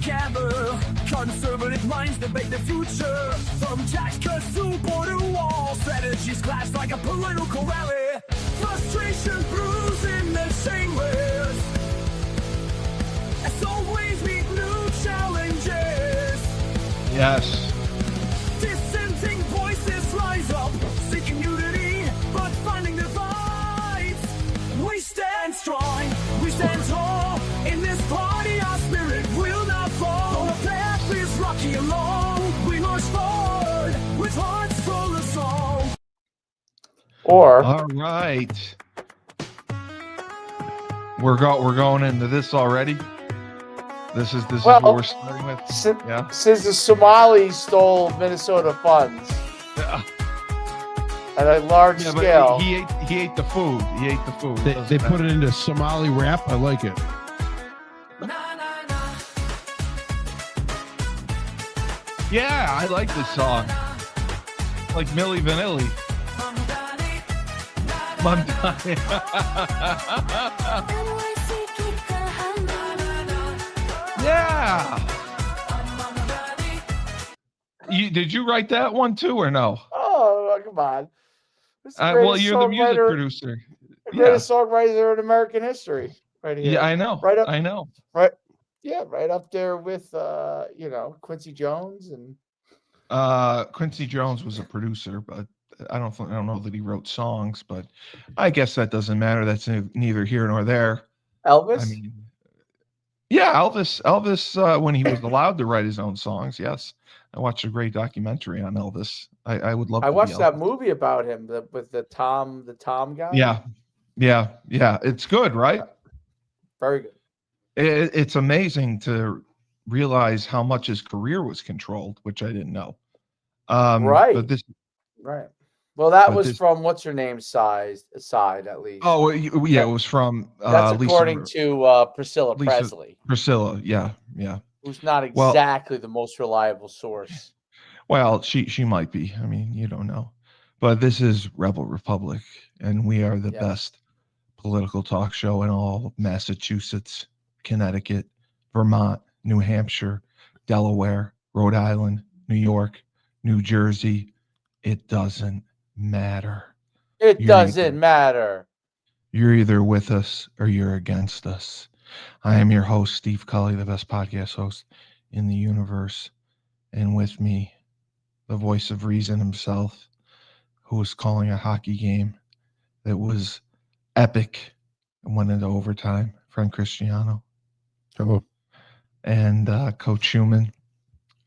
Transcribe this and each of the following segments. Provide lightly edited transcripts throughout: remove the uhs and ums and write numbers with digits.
together. Conservative minds debate the future. From tax cuts to border walls, strategies clash like a political rally. Frustration brews in the chambers. As always, meet new challenges. Yes. Dissenting voices rise up, seeking unity, but finding divides. We stand strong, we stand tall. In this party, our spirit will not fall. Though the path is rocky and long, we march forward with hearts full of song. All right. We're going into this already. This is what we're starting with. Since the Somalis stole Minnesota funds at a large scale. He ate the food. They put it into Somali rap. I like it. Yeah, I like this song. Like Milli Vanilli. Mamdani. Yeah. Did you write that one too, or no? Oh, come on. Well, you're the music producer. The greatest songwriter in American history, right here. Yeah, I know. I know. Right. Yeah, right up there with Quincy Jones and. Quincy Jones was a producer, but I don't know that he wrote songs. But I guess that doesn't matter. That's neither here nor there. Elvis. I mean, yeah, Elvis. When he was allowed to write his own songs, yes. I watched a great documentary on Elvis. I would love. I watched that movie about him with the Tom guy. Yeah. It's good, right? Very good. It's amazing to realize how much his career was controlled, which I didn't know. Right. But right. Well, that was from what's her name's side at least. Oh, yeah, it was from that's according to Priscilla Presley. Priscilla, yeah. Who's not exactly the most reliable source. Well, she might be. I mean, you don't know. But this is Rebel Republic, and we are the best political talk show in all of Massachusetts, Connecticut, Vermont, New Hampshire, Delaware, Rhode Island, New York, New Jersey. It doesn't matter. It doesn't matter. You're either with us or you're against us. I am your host, Steve Cully, the best podcast host in the universe. And with me, the voice of reason himself, who was calling a hockey game that was epic and went into overtime, Frank Cristiano. Hello. And Coach Schumann,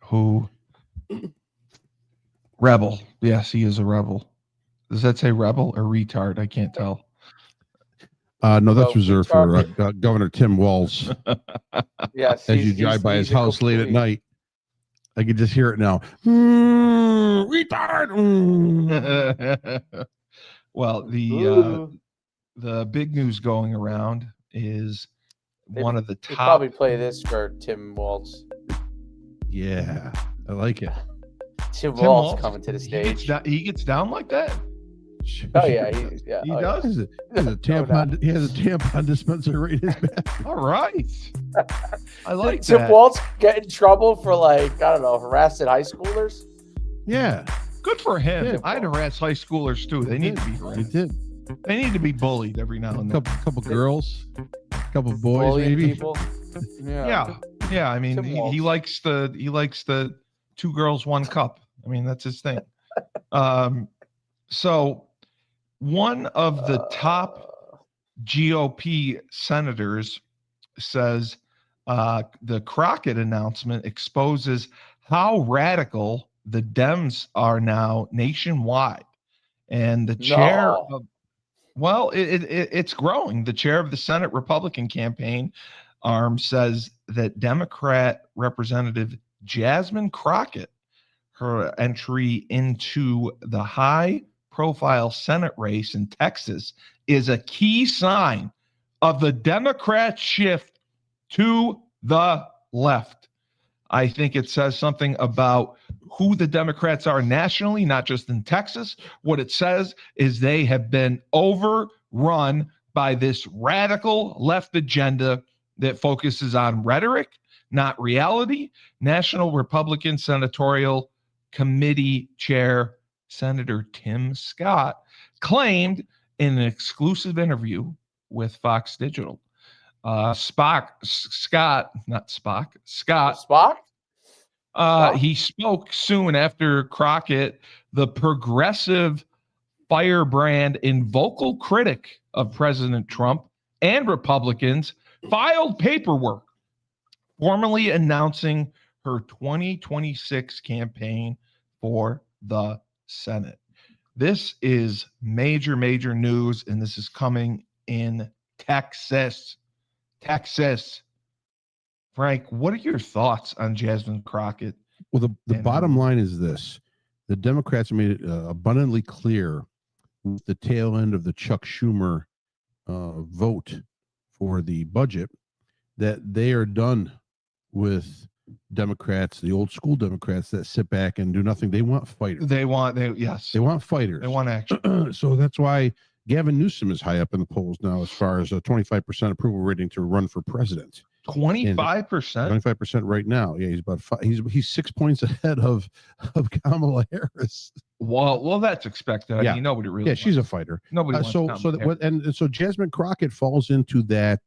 who rebel. Yes, he is a rebel. Does that say rebel or retard? I can't tell. No, that's reserved for Governor Tim Walz. Yes. As you drive by his house late at night, I can just hear it now. Retard. Well, the big news going around is one of the top. Probably play this for Tim Walz. Yeah, I like it. Tim Walz coming to the stage. He gets down like that. Oh yeah, he does. He has a tampon dispenser right in his back. All right, I like Tim that. Walz get in trouble for harassing high schoolers. Yeah, good for him. Yeah. I'd harass high schoolers too. They need to be harassed. They need to be bullied every now and then. Couple girls, couple boys, bullying maybe. People. Yeah. I mean, he likes the 2 girls, 1 cup. I mean, that's his thing. So one of the top GOP senators says the Crockett announcement exposes how radical the Dems are now nationwide. And the chair of, it's growing. The chair of the Senate Republican campaign arm says that Democrat Representative Jasmine Crockett, her entry into the high-profile Senate race in Texas, is a key sign of the Democrat shift to the left. I think it says something about who the Democrats are nationally, not just in Texas. What it says is they have been overrun by this radical left agenda that focuses on rhetoric, not reality. National Republican Senatorial Committee Chair Senator Tim Scott claimed in an exclusive interview with Fox Digital. Scott. He spoke soon after Crockett, the progressive firebrand and vocal critic of President Trump and Republicans, filed paperwork formally announcing her 2026 campaign for the Senate. This is major news, and this is coming in Texas. Frank, what are your thoughts on Jasmine Crockett? Well, the bottom line is this. The Democrats made it abundantly clear with the tail end of the Chuck Schumer vote for the budget that they are done with Democrats, the old school Democrats that sit back and do nothing. They want fighters. They want fighters. They want action. So that's why Gavin Newsom is high up in the polls now as far as a 25% approval rating to run for president. 25%? 25% right now. Yeah, he's about he's 6 points ahead of Kamala Harris. Well, that's expected. I mean, nobody really. Yeah, she's a fighter. Nobody. So Jasmine Crockett falls into that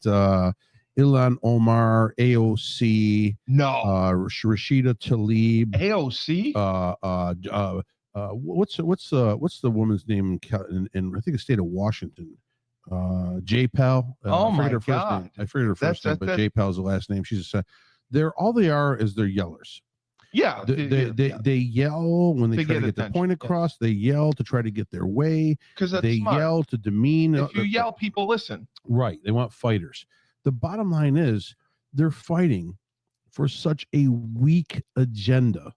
Ilhan Omar, AOC. No. Rashida Tlaib. AOC. What's the woman's name in I think the state of Washington? J-Pal. Oh my God! I forget her first name, but J-Pal is the last name. She's all they are is they're yellers. Yeah, they yell when they try to get their point across. They yell to try to get their way. Because they yell to demean. If you yell, people listen. Right. They want fighters. The bottom line is they're fighting for such a weak agenda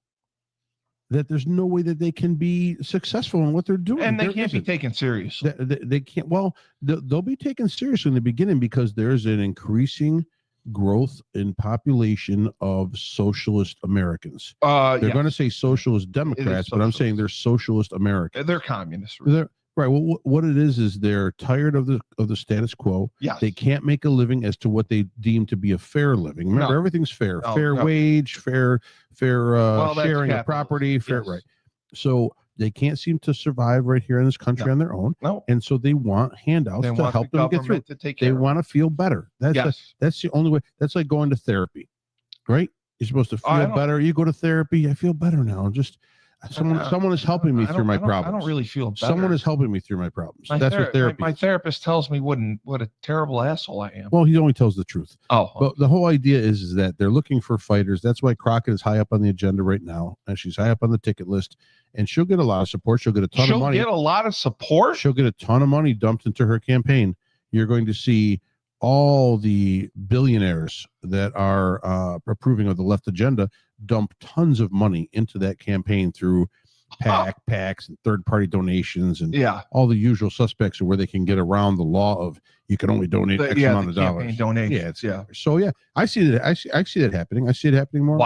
that there's no way that they can be successful in what they're doing. And they can't be taken seriously. They can't. Well, they'll be taken seriously in the beginning because there's an increasing growth in population of socialist Americans. They're going to say socialist Democrats, but I'm saying they're socialist Americans. They're communists. Right. Well, what it is they're tired of the status quo. Yes. They can't make a living as to what they deem to be a fair living. Remember, everything's fair. Fair wage, fair sharing of property, fair. Yes. Right. So they can't seem to survive right here in this country on their own. No. And so they want handouts to help them get through. They want to feel better. That's the only way. That's like going to therapy, right? You're supposed to feel better. You go to therapy. I feel better now. Just someone is helping me through my problems. I don't really feel better. Someone is helping me through my problems. That's what therapy. My therapist tells me what a terrible asshole I am. Well, he only tells the truth. Oh, but the whole idea is that they're looking for fighters. That's why Crockett is high up on the agenda right now, and she's high up on the ticket list. And she'll get a lot of support. She'll get a ton of money. She'll get a lot of support. She'll get a ton of money dumped into her campaign. You're going to see all the billionaires that are approving of the left agenda dump tons of money into that campaign through PACs and third-party donations and all the usual suspects of where they can get around the law of you can only donate X amount of dollars. So I see that. I see that happening. I see it happening more.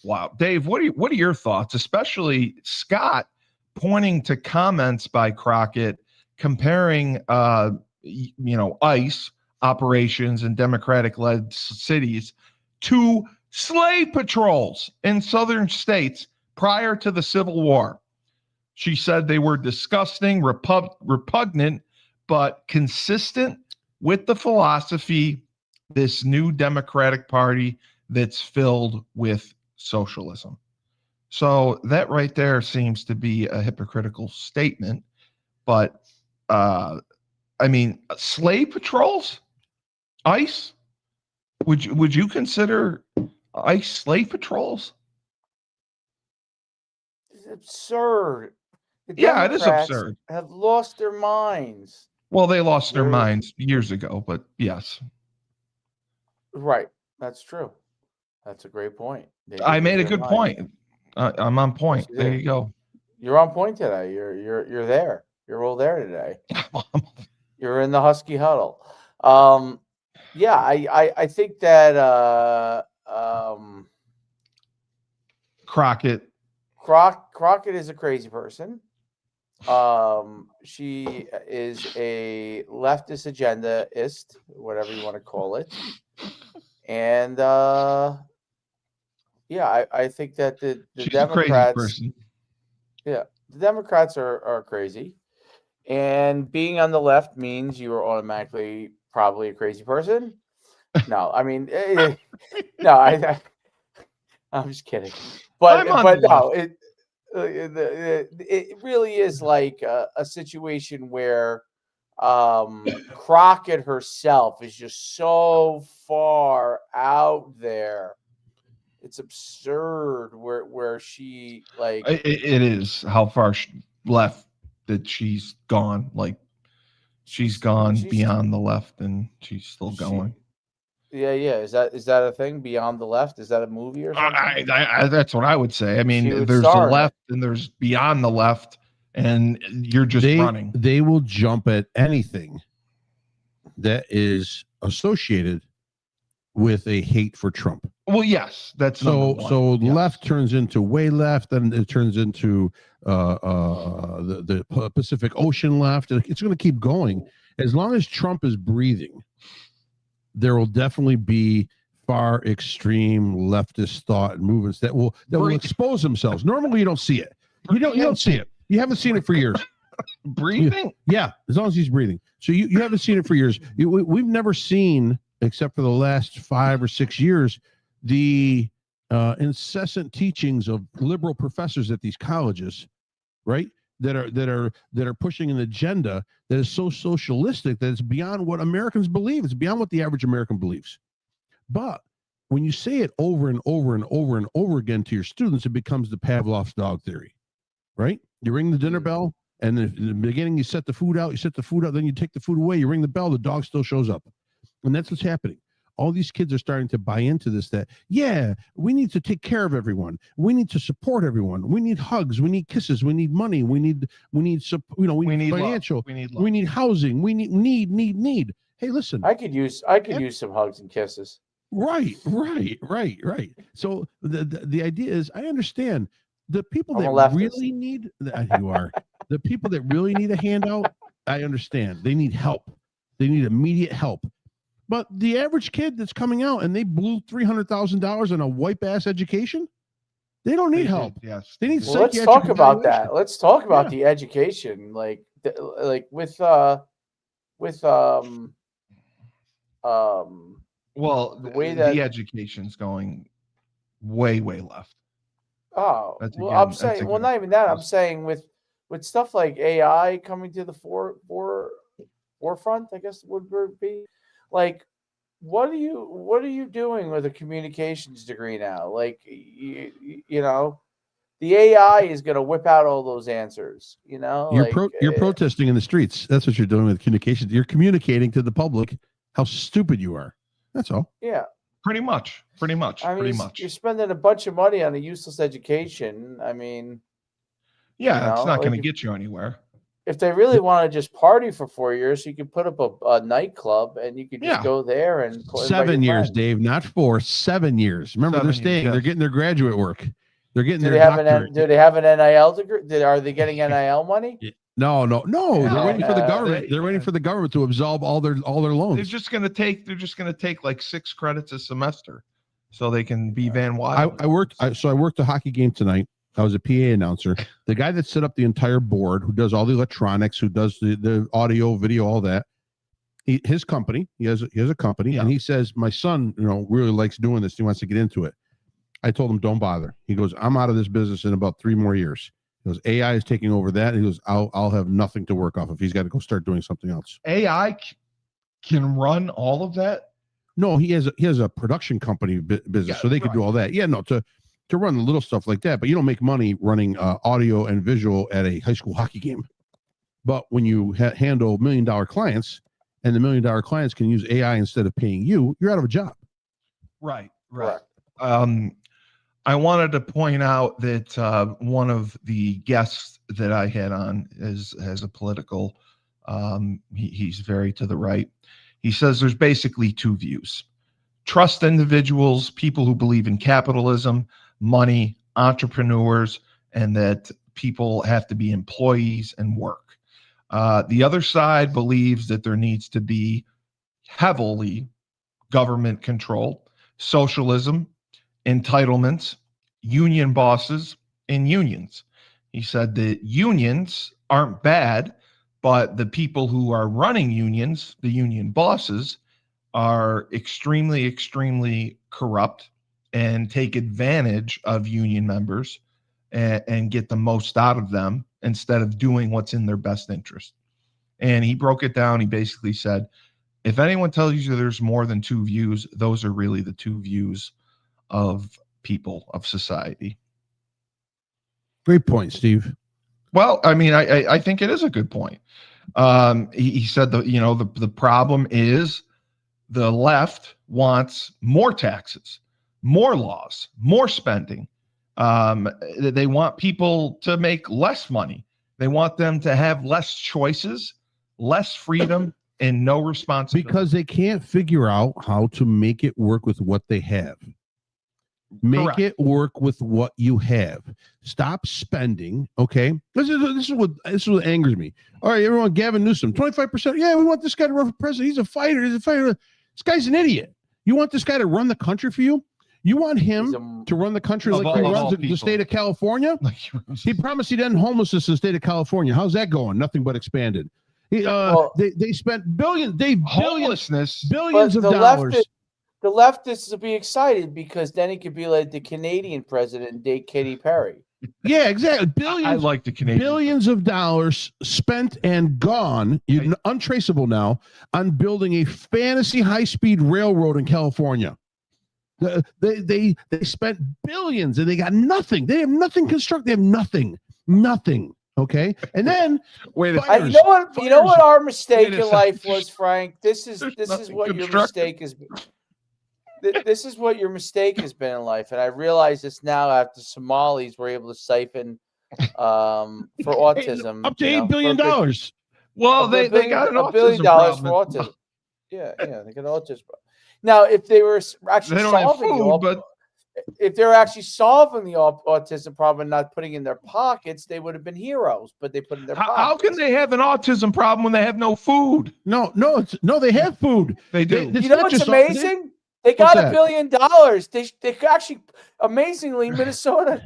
Wow, Dave, what are your thoughts? Especially Scott pointing to comments by Crockett comparing ICE operations in Democratic-led cities to slave patrols in southern states prior to the Civil War. She said they were disgusting, repugnant, but consistent with the philosophy, this new Democratic Party that's filled with socialism. So that right there seems to be a hypocritical statement. But, slave patrols? ICE? Would you consider ICE slave patrols? It's absurd. It is absurd. Have lost their minds. Well, they lost their minds years ago, but yes. Right. That's true. That's a great point. I made a good point. I'm on point. Yes, there you go. You're on point today. You're there. You're all there today. You're in the Husky huddle. I think that Crockett is a crazy person. She is a leftist agendaist, whatever you want to call it. And Yeah, I think that the She's a crazy Democrats, person. yeah, the Democrats are crazy, and being on the left means you are automatically probably a crazy person. No, I mean, no, I'm just kidding, I'm on but the left. no, it really is like a situation where Crockett herself is just so far out there. It's absurd where she like It is how far left that she's gone. Like she's gone she's beyond the left, and she's still she going. yeah. Is that a thing? Beyond the Left? Is that a movie or something? That's what I would say. I She mean, would there's the star in it. left and there's beyond the left, and you're just running. They will jump at anything that is associated with a hate for Trump. Well, yes, that's number one. So Yes. left turns into way left, and it turns into the Pacific Ocean left. It's going to keep going as long as Trump is breathing. There will definitely be far extreme leftist thought and movements that will expose themselves. Normally, you don't see it. You don't see it. You haven't seen it for years. Breathing? Yeah, as long as he's breathing. So you haven't seen it for years. We've never seen, except for the last 5 or 6 years, the incessant teachings of liberal professors at these colleges, right? That are pushing an agenda that is so socialistic that it's beyond what Americans believe. It's beyond what the average American believes. But when you say it over and over and over and over again to your students, it becomes the Pavlov's dog theory, right? You ring the dinner bell, and in the beginning you set the food out, then you take the food away, you ring the bell, the dog still shows up. And that's what's happening. All these kids are starting to buy into this, that, yeah, we need to take care of everyone. We need to support everyone. We need hugs. We need kisses. We need money. We need financial. Love. We need love. We need housing. We need. Hey, listen. I could use some hugs and kisses. Right. So the idea is, I understand the people I'm a that leftist. really need, you are, the people that really need a handout, I understand. They need help. They need immediate help. But the average kid that's coming out and they blew $300,000 on a wipe ass education, they don't need help. Yes. They need Well, let's talk about that. Let's talk about the education, like with well, the way the that education's going way left. oh That's well, again- I'm that's saying well, again- not even that. I'm saying with stuff like AI coming to the forefront, I guess would be like what are you doing with a communications degree now? Like you know, the AI is going to whip out all those answers. You know, You're protesting in the streets. That's what you're doing with communication. You're communicating to the public how stupid you are. That's all. Yeah. Pretty much. I mean, you're spending a bunch of money on a useless education. I mean, yeah, it's not going to get you anywhere. if they really want to just party for 4 years, you could put up a nightclub and you could just go there and 7 years, Dave, not 4, 7 years. Remember, they're staying. They're getting their graduate work. They're getting their doctorate. Do they have an NIL degree? Are they getting NIL money? No. They're waiting for the government. They're waiting for the government to absolve all their loans. They're just going to take like 6 credits a semester, so they can be Van Wilder. I worked a hockey game tonight. I was a PA announcer. The guy that set up the entire board, who does all the electronics, who does the audio, video, all that. His company. He has a company, and he says, my son, really likes doing this. He wants to get into it. I told him, don't bother. He goes, I'm out of this business in about 3 more years. He goes, AI is taking over that. He goes, I'll have nothing to work off of. He's got to go start doing something else. AI can run all of that? No, he has a production company business, so they could do all that. Yeah, no, to run the little stuff like that, but you don't make money running audio and visual at a high school hockey game. But when you handle $1 million clients, and the $1 million clients can use AI instead of paying you, you're out of a job. Right. I wanted to point out that one of the guests that I had on has a political, he's very to the right. He says there's basically 2 views. Trust individuals, people who believe in capitalism, money, entrepreneurs, and that people have to be employees and work. The other side believes that there needs to be heavily government control, socialism, entitlements, union bosses and unions. He said that unions aren't bad, but the people who are running unions, the union bosses, are extremely, extremely corrupt and take advantage of union members and get the most out of them instead of doing what's in their best interest. And he broke it down. He basically said, if anyone tells you there's more than two views, those are really the two views of people, of society. Great point, Steve. Well, I mean, I think it is a good point. He said the problem is the left wants more taxes, more laws, more spending. They want people to make less money. They want them to have less choices, less freedom, and no responsibility. Because they can't figure out how to make it work with what they have. Make Correct. it work with what you have. Stop spending. Okay. This is what angers me. All right, everyone, Gavin Newsom, 25%. Yeah, we want this guy to run for president. He's a fighter. This guy's an idiot. You want this guy to run the country for you? You want him to run the country like he runs the state of California? He promised he'd end homelessness in the state of California. How's that going? Nothing but expanded. They spent billions. Billions of dollars. The leftists will be excited because then he could be like the Canadian president and date Katy Perry. Yeah, exactly. I like the Canadian. Billions of dollars spent and gone, untraceable now, on building a fantasy high-speed railroad in California. They spent billions and they got nothing. They have nothing constructed. They have nothing. Okay, and then you know what our mistake in life was, Frank. This is what your mistake has been. This is what your mistake has been in life, and I realize this now after Somalis were able to siphon for autism up to $8 billion. Well, they got an $1 billion for autism. Yeah, they got autism. Now, if they were actually if they're actually solving the autism problem and not putting it in their pockets, they would have been heroes. But they put it in their pockets. How can they have an autism problem when they have no food? No, they have food. They do. You know what's amazing? They got $1 billion. They actually, amazingly, Minnesota,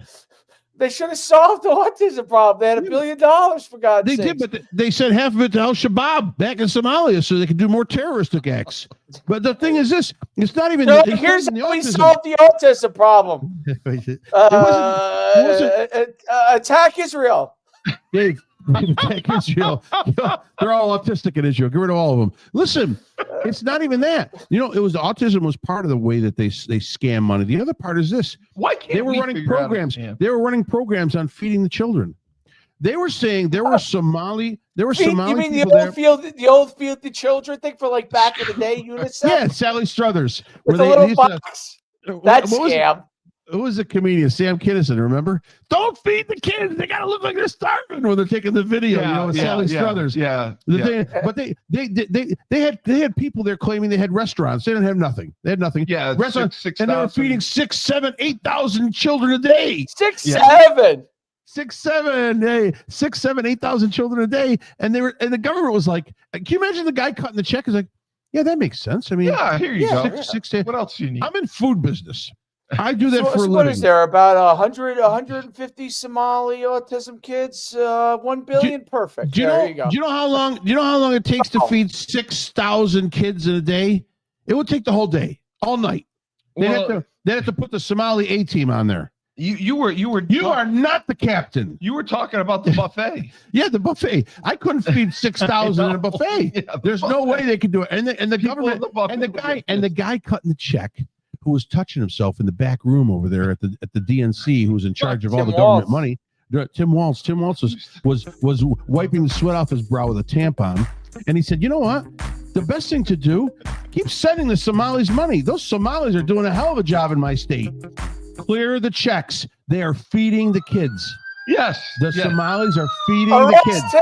they should have solved the autism problem. They had $1 billion, for God's sake. They did, but they sent half of it to Al-Shabaab back in Somalia so they could do more terroristic acts. But the thing is this, it's not even... here's how we solved the autism problem. Attack Israel. Dave, attack Israel. They're all autistic in Israel. Get rid of all of them. Listen, it's not even that. Autism was part of the way that they scam money. The other part is this. Why can't they were running programs? They were running programs on feeding the children. They were saying there were Somali. There were Somali. You mean the old feed the children thing for like back in the day? UNICEF. Yeah, Sally Struthers. With a little box. That scam. Who was the comedian? Sam Kinison, remember? Don't feed the kids. They gotta look like they're starving when they're taking the video. Sally Struthers. But they had people there claiming they had restaurants. They didn't have nothing. They had nothing. Yeah, restaurants, and they were feeding 6, 7, 8,000 children a day. 6, 7. 6, 7, 6, 7, 8,000 children a day, and the government was like, can you imagine the guy cutting the check? Is like, yeah, that makes sense. I mean, here you go. 6, what else do you need? I'm in food business. I do that for a living. What is there? About 150 Somali autism kids? 1 billion. Perfect. There you go. Do you know how long it takes to feed 6,000 kids in a day? It would take the whole day, all night. They have to put the Somali A team on there. You are not the captain. You were talking about the buffet. Yeah, the buffet. I couldn't feed 6,000 in a buffet. There's no way they could do it. And the government and the guy cutting the check, who was touching himself in the back room over there at the DNC, who was in charge of all the government money. Tim Walz. Tim Walz was wiping the sweat off his brow with a tampon, and he said, "You know what? The best thing to do, keep sending the Somalis money. Those Somalis are doing a hell of a job in my state. Clear the checks. They are feeding the kids. Yes, Somalis are feeding the kids. Tim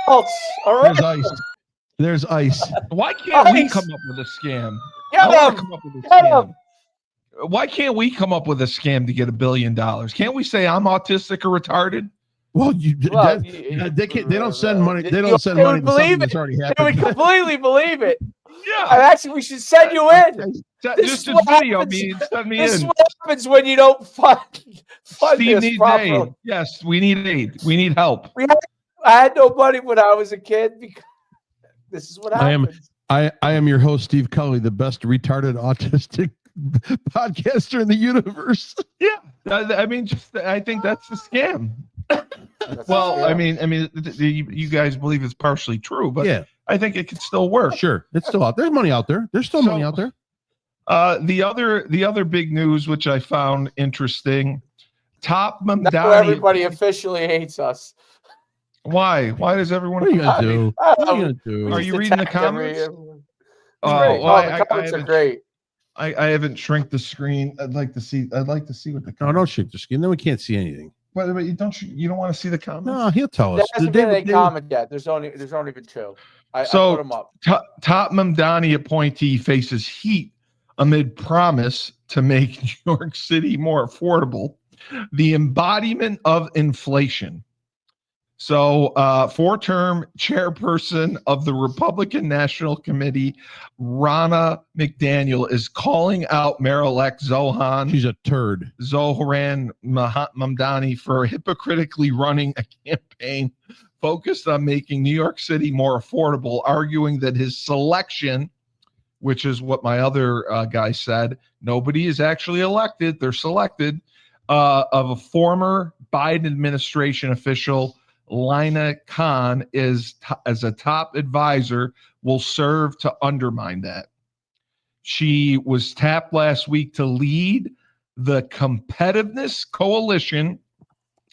Walz. There's ice. Why can't we come up with a scam? Get him. Why can't we come up with a scam to get $1 billion? Can't we say I'm autistic or retarded? Well, they don't send money. They don't send money to something that's already happened. They would completely believe it. We should send you in. Just a video means send me This is in. what happens when you don't fund Steve this needs properly. aid. Yes, we need aid. We need help. I had no money when I was a kid because this is what happens. I am your host, Steve Cully, the best retarded autistic podcaster in the universe. Yeah, I mean, I think that's a scam. You guys believe it's partially true, but yeah, I think it could still work. Sure, it's still out. There's money out there. There's still money out there. The other big news, which I found interesting, Top Mamdani. Now everybody officially hates us. Why? Why does everyone? What are you gonna do? What are you gonna do? Are you reading the comments? The comments are great. I haven't shrunk the screen. I'd like to see what the. No, don't shrink the screen. Then we can't see anything. But you don't want to see the comments? No, he'll tell us. There hasn't been any comment yet. There's only been two. I put them up. Top Mamdani appointee faces heat amid promise to make New York City more affordable. The embodiment of inflation. So, four-term chairperson of the Republican National Committee, Ronna McDaniel, is calling out Mayor-elect She's a turd. Zohran Mamdani for hypocritically running a campaign focused on making New York City more affordable, arguing that his selection, which is what my other guy said, nobody is actually elected, they're selected, of a former Biden administration official, Lina Khan, as a top advisor, will serve to undermine that. She was tapped last week to lead the Competitiveness Coalition,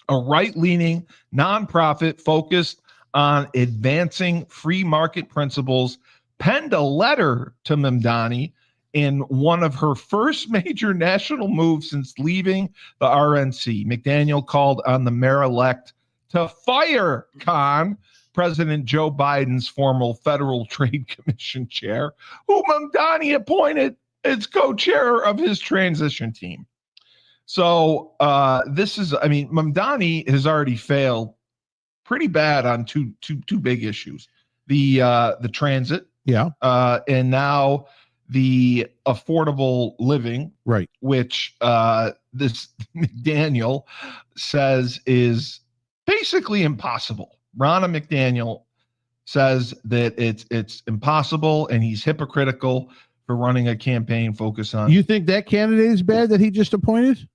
a right-leaning nonprofit focused on advancing free market principles, penned a letter to Mamdani in one of her first major national moves since leaving the RNC. McDaniel called on the mayor-elect to fire Khan, President Joe Biden's former Federal Trade Commission chair, who Mamdani appointed as co-chair of his transition team. So Mamdani has already failed pretty bad on two big issues: the transit, and now the affordable living, right? Which this McDaniel says is basically impossible. Ronna McDaniel says that it's impossible, and he's hypocritical for running a campaign focused on. You think that candidate is bad that he just appointed?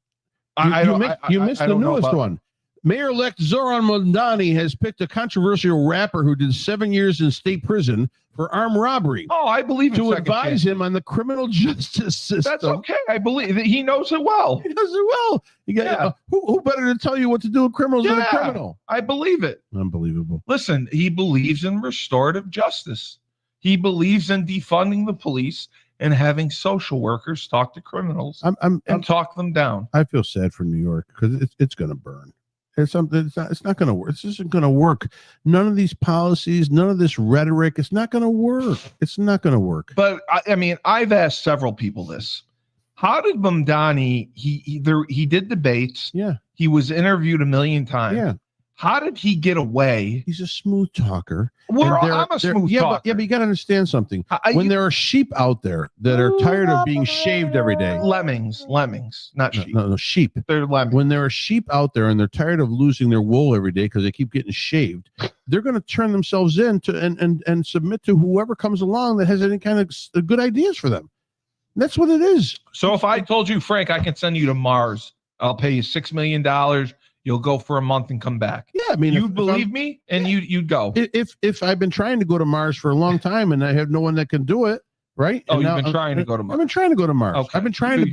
You missed the newest one. Mayor-elect Zohran Mamdani has picked a controversial rapper who did 7 years in state prison for armed robbery. Oh, I believe to advise him on the criminal justice system. That's okay. I believe that he knows it well. He knows it well. Who better to tell you what to do with criminals than a criminal? I believe it. Unbelievable. Listen, he believes in restorative justice. He believes in defunding the police and having social workers talk to criminals and talk them down. I feel sad for New York because it's going to burn. It's not going to work. This isn't going to work. None of these policies, none of this rhetoric, it's not going to work. It's not going to work. But I've asked several people this. How did Mamdani, he did debates. Yeah. He was interviewed 1 million times. Yeah. How did he get away? He's a smooth talker. I'm a smooth talker. But you got to understand something. When there are sheep out there that are tired of being shaved every day. Lemmings, not sheep. No, sheep. They're lemmings. When there are sheep out there and they're tired of losing their wool every day because they keep getting shaved, they're going to turn themselves in to and submit to whoever comes along that has any kind of good ideas for them. That's what it is. So if I told you, Frank, I can send you to Mars, I'll pay you $6 million. You'll go for a month and come back. Yeah, I mean, you'd believe me, and you'd go. If I've been trying to go to Mars for a long time and I have no one that can do it, right? Oh, you've been trying to go to Mars. I've been trying to go to Mars. Okay. I've been trying to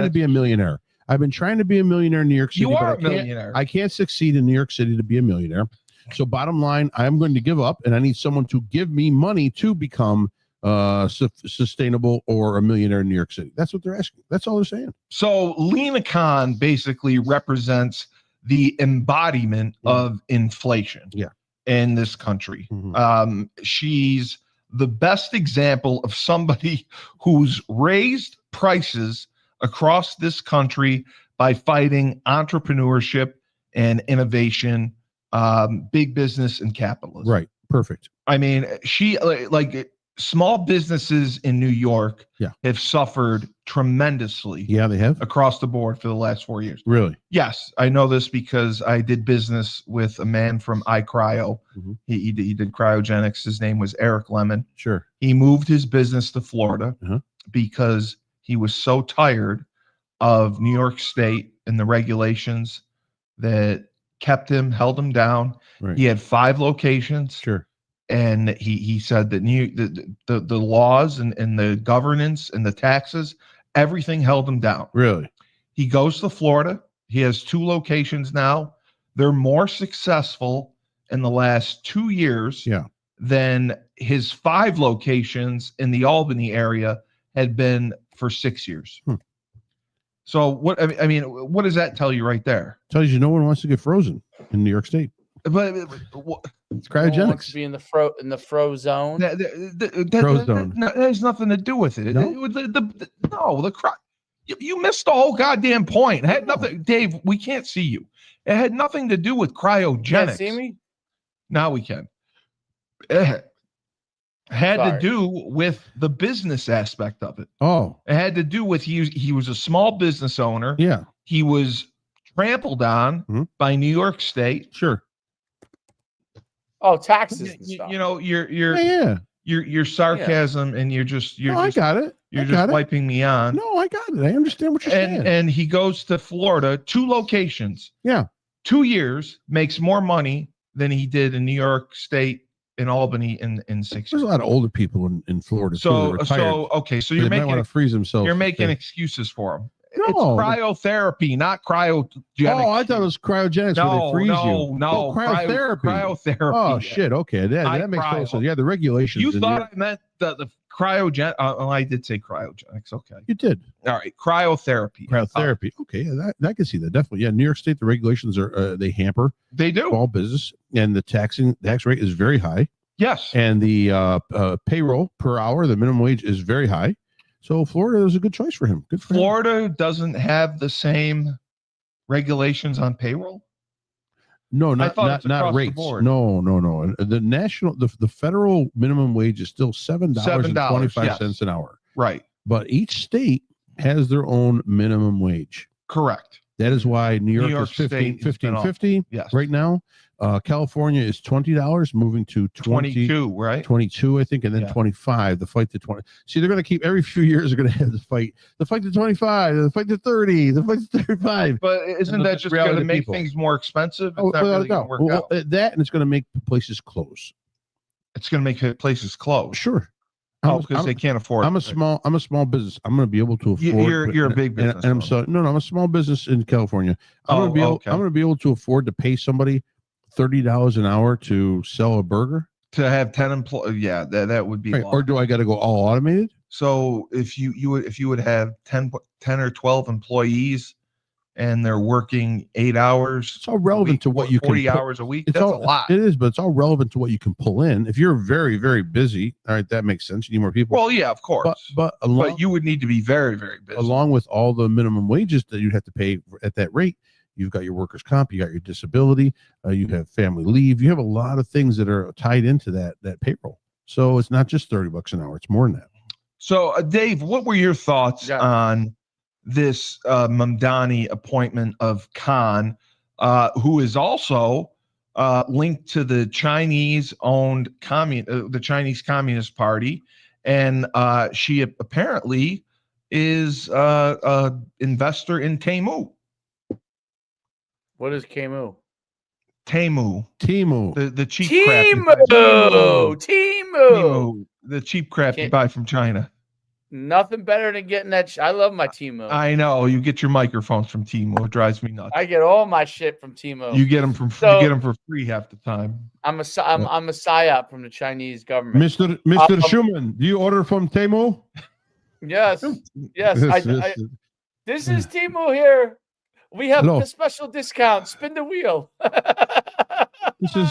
be a millionaire. I've been trying to be a millionaire in New York City. You are a millionaire. I can't succeed in New York City to be a millionaire. So bottom line, I'm going to give up, and I need someone to give me money to become sustainable or a millionaire in New York City. That's what they're asking. That's all they're saying. So Lina Khan basically represents the embodiment of inflation in this country. Mm-hmm. She's the best example of somebody who's raised prices across this country by fighting entrepreneurship and innovation, big business and capitalism. Right. Perfect. I mean, she small businesses in New York Yeah. have suffered tremendously Yeah, they have. across the board for the last 4 years. Really? Yes, I know this because I did business with a man from iCryo. Mhm. He did cryogenics. His name was Eric Lemon. Sure. He moved his business to Florida Uh-huh. because he was so tired of New York State and the regulations that held him down. Right. He had 5 locations. Sure. And he said that the laws and the governance and the taxes, everything held him down. Really? He goes to Florida. He has 2 locations now. They're more successful in the last 2 years Yeah. than his 5 locations in the Albany area had been for 6 years. So what what does that tell you right there? Tells you no one wants to get frozen in New York State. But It's No one wants cryogenics. to be in the fro zone. that has nothing to do with it. No? You missed the whole goddamn point. It had No. nothing, Dave. We can't see you. It had nothing to do with cryogenics. You can't see me? Now we can. It had to Sorry. do with the business aspect of it. Oh, It had to do with he was a small business owner. yeah. He was trampled on Mhm. by New York State. Sure. Oh, taxes and stuff. You know, Yeah. your sarcasm and you're No, just I got it. you're I just got it. wiping me on. No, I got it. I understand what you're saying. And he goes to Florida, 2 locations. Yeah. 2 years, makes more money than he did in New York State, in Albany in 6 There's a years. lot of older people in Florida. too, that So retired. okay, so They you're might want making to freeze themselves. you're making Okay. excuses for him. No. It's cryotherapy, not cryogenics. Oh, I thought it was cryogenics where they freeze you. No, Oh, cryotherapy. Cryotherapy. Oh shit. Okay, that makes total cryo. sense. Yeah, the regulations. You in thought Europe- I meant the cryogen. I did say cryogenics. Okay. you did All right. Cryotherapy. cryotherapy. Okay, yeah, I can see that definitely. Yeah, New York State, the regulations are they hamper They do. small business, and the tax rate is very high, Yes. and the payroll per hour, the minimum wage is very high. So Florida is a good choice for him. Good for him. Florida doesn't have the same regulations on payroll. No, I thought it's not across the rates. board. No. The federal minimum wage is still $7.25 yes. an hour. Right. But each state has their own minimum wage. Correct. That is why New York is State has been off. $15.50 Yes. right now. California is $20, moving to 22, right? 22, I think, and then Yeah. 25. The fight to 20. See, they're going to keep every few years. They're going to have the fight to 25, the fight to 30, the fight to 35. But isn't And that that's just reality going to make people. things more expensive? It's Oh, not really going to work well, out. that, and it's going to make places close. It's going to make places close. Sure. Oh, because they can't afford. I'm a small business. I'm going to be able to afford. You're a big business. And I'm so no, I'm a small business in California. I'm going to be able to afford to pay somebody $30 an hour to sell a burger. To have 10 employees. Yeah, that would be. Right. Or do I got to go all automated? So if you would have 10 or 12 employees and they're working 8 hours, It's all relevant to what you can 40 hours a week. That's a lot. It is, but it's all relevant to what you can pull in. If you're very, very busy, all right, that makes sense. You need more people. Well, yeah, of course. but But you would need to be very, very busy. along with all the minimum wages that you'd have to pay at that rate, you've got your workers' comp, you got your disability, you have family leave, you have a lot of things that are tied into that payroll. So it's not just $30 an hour; it's more than that. So, Dave, what were your thoughts on this Mamdani appointment of Khan, who is also linked to the Chinese-owned the Chinese Communist Party, and she apparently is an investor in Temu. What is Temu? Temu, the cheap crap. Temu. The cheap crap you buy from China. Nothing better than getting that. I love my Temu. I know you get your microphones from Temu. It drives me nuts. I get all my shit from Temu. You get them for free half the time. I'm a psyop from the Chinese government. Mr. Schumann, do you order from Temu? Yes. This is Temu here. We have the special discount. Spin the wheel. This is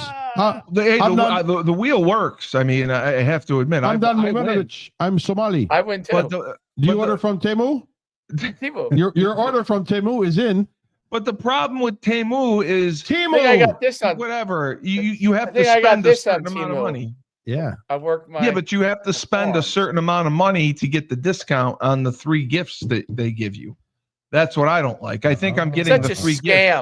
the wheel works. I mean, I have to admit, I'm Somali. I win too. Do you order from Temu? Temu. Your order from Temu is in. But the problem with Temu is I got this on whatever. You have to I got spend a this on certain amount of Temu. money. Yeah. I work my. Yeah, but you have to spend a farms. certain amount of money to get the discount on the 3 gifts that they give you. That's what I don't like. I think I'm getting Such the a 3 gifts. scam.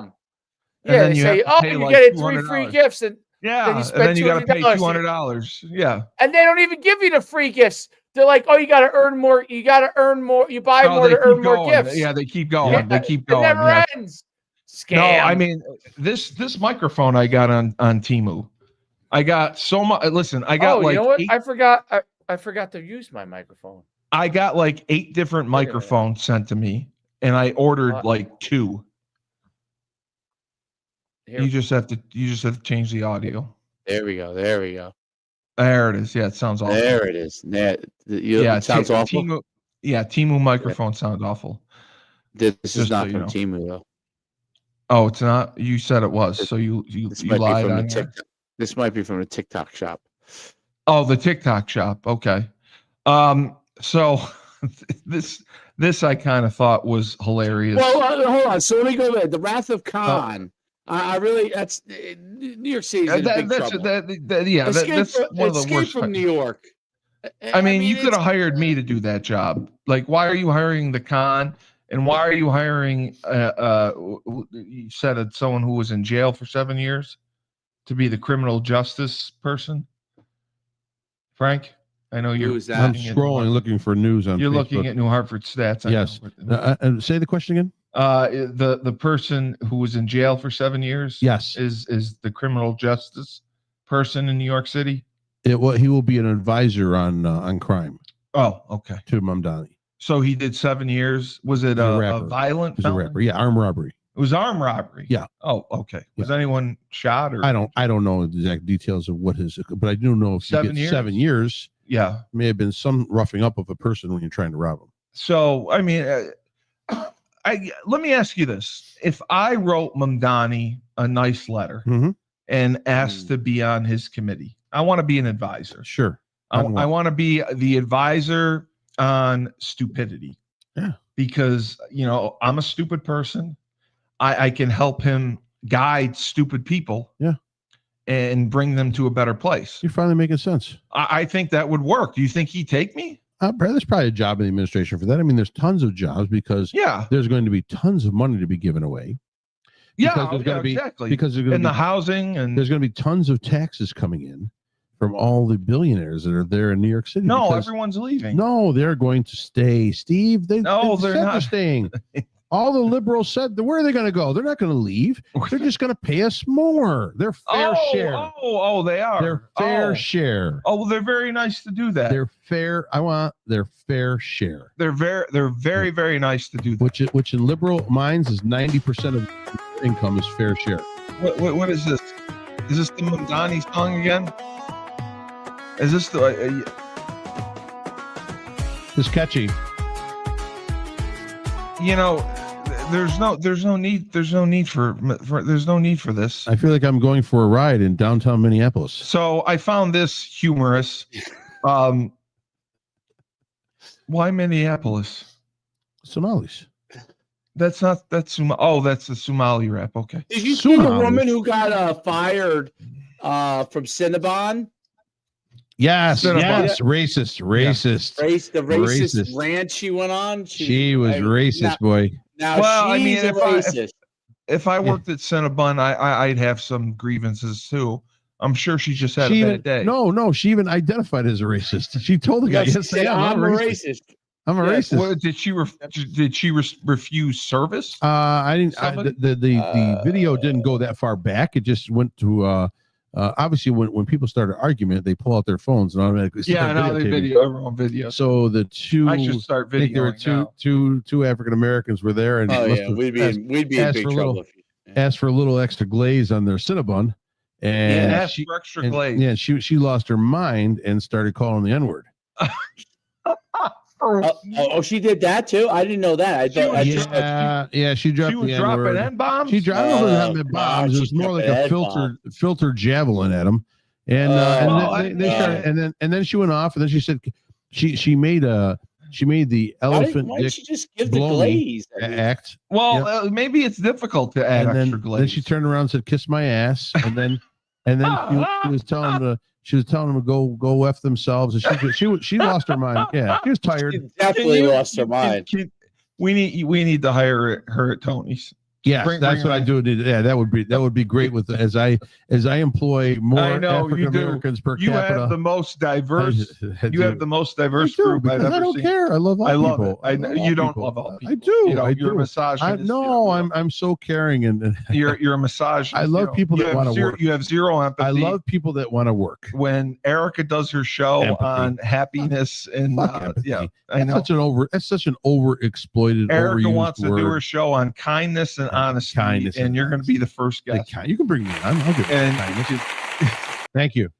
And Yeah, then they you say, have to "Oh, pay you like get it 3 free $200. gifts," and Yeah, you and spend then you got to pay $200. $200. Yeah. and they don't even give you the free gifts. They're like, "Oh, you got to earn more. You got to earn more. You buy Oh, more they to earn keep more going. gifts." Yeah, they keep going. Yeah, They keep it going. never Yeah. ends. Scam. No, I mean this microphone I got on Temu. I got so much. Listen, I got you know what? 8, I forgot to use my microphone. I got like 8 different Wait a minute. microphones sent to me, and I ordered What? like 2. Here, You just have to change the audio. There we go. There we go. There it is. Yeah, it sounds awful. There it is. Yeah, It sounds awful. Temu microphone sounds awful. This Just is so not you from know. Temu though. Oh, it's not. You said it was. This- So you This might be lied from the on here. TikTok. This might be from the TikTok shop. Oh, the TikTok shop. Okay. So this I kind of thought was hilarious. Well, hold on. So let me go back. The Wrath of Khan. I really that's New York City is in big trouble. That's one of the Escape worst. from New York. I mean, you could it's- have hired me to do that job. Like, why are you hiring the con? And why are you hiring? You said it's someone who was in jail for 7 years to be the criminal justice person. Frank, I know you're. Who is that? I'm looking at scrolling, looking for news on You're Facebook. looking at New Hartford stats. I Yes. know. Say the question again. The person who was in jail for 7 years. Yes. Is the criminal justice person in New York City. He will be an advisor on crime Oh, okay. to Mamdani. So he did 7 years. Was it He's a a rapper. violent He's a felony? rapper. Yeah, armed robbery. It was armed robbery. Yeah. Oh, okay. Was anyone shot or? I don't know the exact details of what his, but I do know if you 7 get years? 7 years, Yeah. may have been some roughing up of a person when you're trying to rob him. So I mean, let me ask you this: if I wrote Mamdani a nice letter Mhm. and asked to be on his committee, I want to be an advisor. Sure. I On what? want to be the advisor on stupidity. Yeah. Because I'm a stupid person. I can help him guide stupid people. Yeah. And bring them to a better place. You're finally making sense. I think that would work. Do you think he'd take me? There's probably a job in the administration for that. I mean, there's tons of jobs because Yeah. there's going to be tons of money to be given away. Yeah. Because there's going to be exactly. because there's going In to the be, housing and there's going to be tons of taxes coming in from all the billionaires that are there in New York City. no, because- everyone's leaving. No, they're going to stay, Steve. They No, they they're said not. They're staying. All the liberals said, where are they going to go? They're not going to leave. They're just going to pay us more. Their fair share. Oh, they are. Their fair share. Oh, well, they're very nice to do that. Their fair. I want their fair share. They're very, very nice to do that. Which in liberal minds is 90% of income is fair share. What is this? Is this the Mamdani song again? Is this the? It's catchy. There's no need for this. I feel like I'm going for a ride in downtown Minneapolis. So I found this humorous. Why Minneapolis? Somalis. That's the Somali rap. Okay. Did you see the Somalis. woman who got fired from Cinnabon? Yes, Cinnabon. yes. Racist. The racist Racist. rant she went on. She was racist, boy. Now Well, I she's mean, a racist. If I worked at Cinnabon, I'd have some grievances too. I'm sure she just had She a even, bad day. no, she even identified as a racist. She told the guy, Yes, she yes, said, I am. I'm a racist. I'm a Yes. racist. What, did she refuse service? I didn't. Somebody? The video didn't go that far back. It just went to. Obviously, when people start an argument, they pull out their phones and automatically start they videotaping. video everyone video. So the two. I should start I think there were videoing two African Americans were there, and Oh must yeah, have we'd be in big asked for a trouble. little- asked for a little extra glaze on their Cinnabon, and ask she for extra and- glaze. yeah, she lost her mind and started calling the N-word. She did that too. I didn't know that. I thought. She dropped She was the dropping N-word. N-bombs. She dropped the bombs. It was she more like dropped a N-bomb. filtered javelin at him, and they started, and then she went off, and then she said she made the elephant Why dick didn't she just give the blow me glaze? I mean, act, Well, maybe it's difficult to add and extra glaze. then she turned around and said, "Kiss my ass," and then and then she was telling them to go F themselves, and she lost her mind. Yeah, she was tired. She definitely lost her mind. We need to hire her at Tony's. Yes, that's what I do. Yeah, that would be great with as I employ more African Americans per capita. You have the most diverse. You have the most diverse group I've ever seen. I don't care. I love all people. I love it. You don't love all people. I do. You're a misogynist. I'm so caring and you're a misogynist. I love people that want to work. You have zero empathy. I love people that want to work. When Erica does her show on happiness and I know that's such an overexploited. Erica wants to do her show on kindness and honesty. And you're going to be the first guest. You can bring me on. I'll give you Thank you.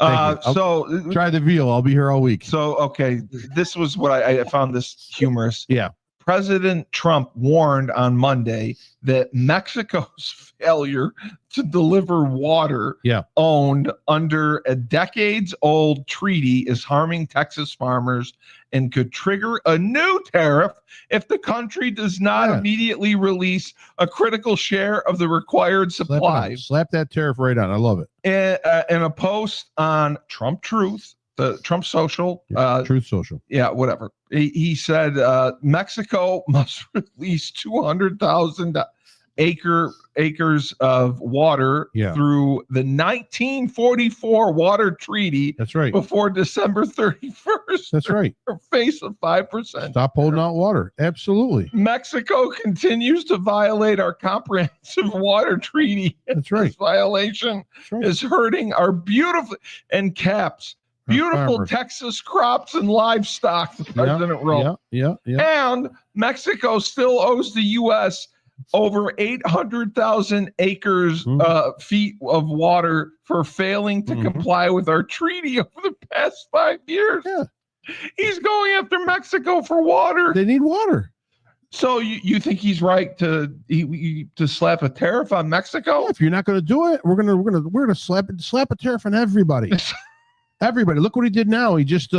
So try the veal. I'll be here all week. So, okay. This was what I found this humorous. Yeah. President Trump warned on Monday that Mexico's failure to deliver water owned under a decades-old treaty is harming Texas farmers and could trigger a new tariff if the country does not immediately release a critical share of the required supply. Slap that tariff right on. I love it. In a post on Trump Truth, the Trump Social, Truth Social, whatever. He said Mexico must release 200,000 acres of water through the 1944 water treaty. That's right. Before December 31st. That's right. Or face of 5%. Stop holding out water. Absolutely. Mexico continues to violate our comprehensive water treaty. That's right. This violation is hurting our beautiful Texas crops and livestock, the president wrote. Yeah. And Mexico still owes the U.S. over 800,000 acres feet of water for failing to comply with our treaty over the past 5 years. Yeah. He's going after Mexico for water. They need water. So you think he's right to slap a tariff on Mexico? Yeah, if you're not going to do it, we're gonna slap a tariff on everybody. Everybody, look what he did now. He just he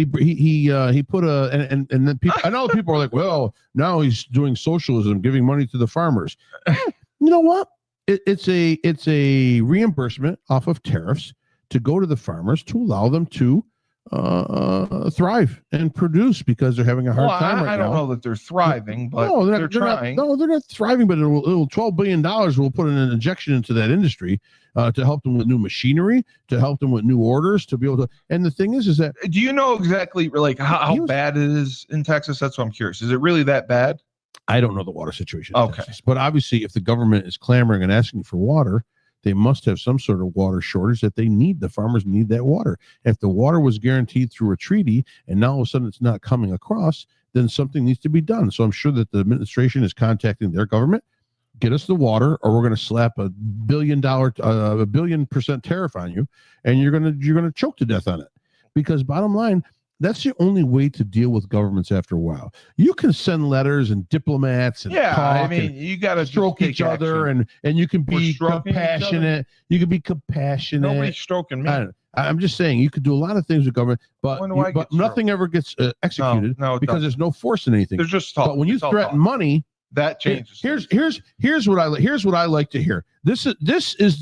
put and then people. I know people are like, well, now he's doing socialism, giving money to the farmers. You know what? It's a reimbursement off of tariffs to go to the farmers to allow them to thrive and produce because they're having a hard time right now. I don't know that they're thriving, but they're trying. They're not thriving, but it'll $12 billion will put an injection into that industry to help them with new machinery, to help them with new orders, to be able to. And the thing is that do you know exactly like how bad it is in Texas? That's what I'm curious. Is it really that bad? I don't know the water situation in Texas, but obviously, if the government is clamoring and asking for water, they must have some sort of water shortage that they need. The farmers need that water. If the water was guaranteed through a treaty and now all of a sudden it's not coming across, then something needs to be done. So I'm sure that the administration is contacting their government, get us the water, or we're going to slap $1 billion % tariff on you, and you're going to choke to death on it. Because bottom line, that's the only way to deal with governments after a while. You can send letters and diplomats and talk you got to stroke each other and you can be compassionate. You can be compassionate. Nobody's stroking me. I'm just saying you could do a lot of things with government, but nothing ever gets executed because there's no force in anything. There's just talk. But when you threaten money, that changes. Here's what I like to hear. This is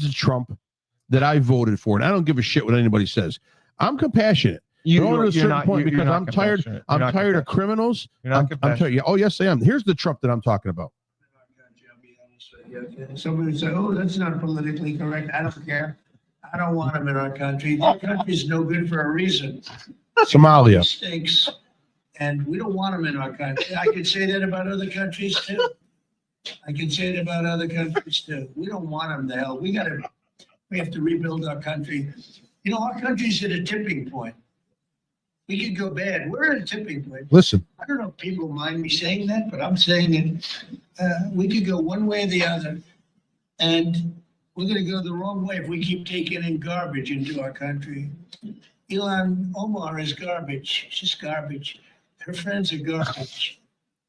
the Trump that I voted for, and I don't give a shit what anybody says. I'm compassionate. I'm tired. I'm tired of criminals. I'm tired. Oh, yes, I am. Here's the Trump that I'm talking about. Somebody would say, "Oh, that's not politically correct." I don't care. I don't want them in our country. Our country's no good for a reason. Somalia stinks, and we don't want them in our country. I could say that about other countries too. We don't want them to hell. We have to rebuild our country. You know, our country's at a tipping point. We could go bad. We're at a tipping point. Listen. I don't know if people mind me saying that, but I'm saying it. We could go one way or the other, and we're going to go the wrong way if we keep taking in garbage into our country. Ilhan Omar is garbage. She's garbage. Her friends are garbage.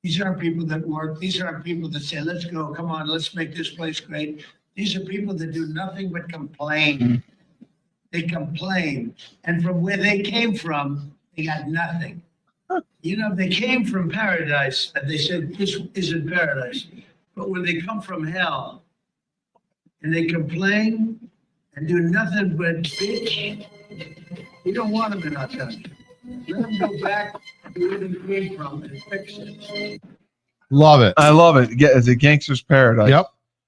These aren't people that work. These aren't people that say, let's go, come on, let's make this place great. These are people that do nothing but complain. They complain. And from where they came from, they got nothing. You know, they came from paradise, and they said, this isn't paradise. But when they come from hell, and they complain, and do nothing but bitch. We don't want them in our country. Let them go back to where they came from and fix it. Love it. I love it. It's a gangster's paradise. Yep.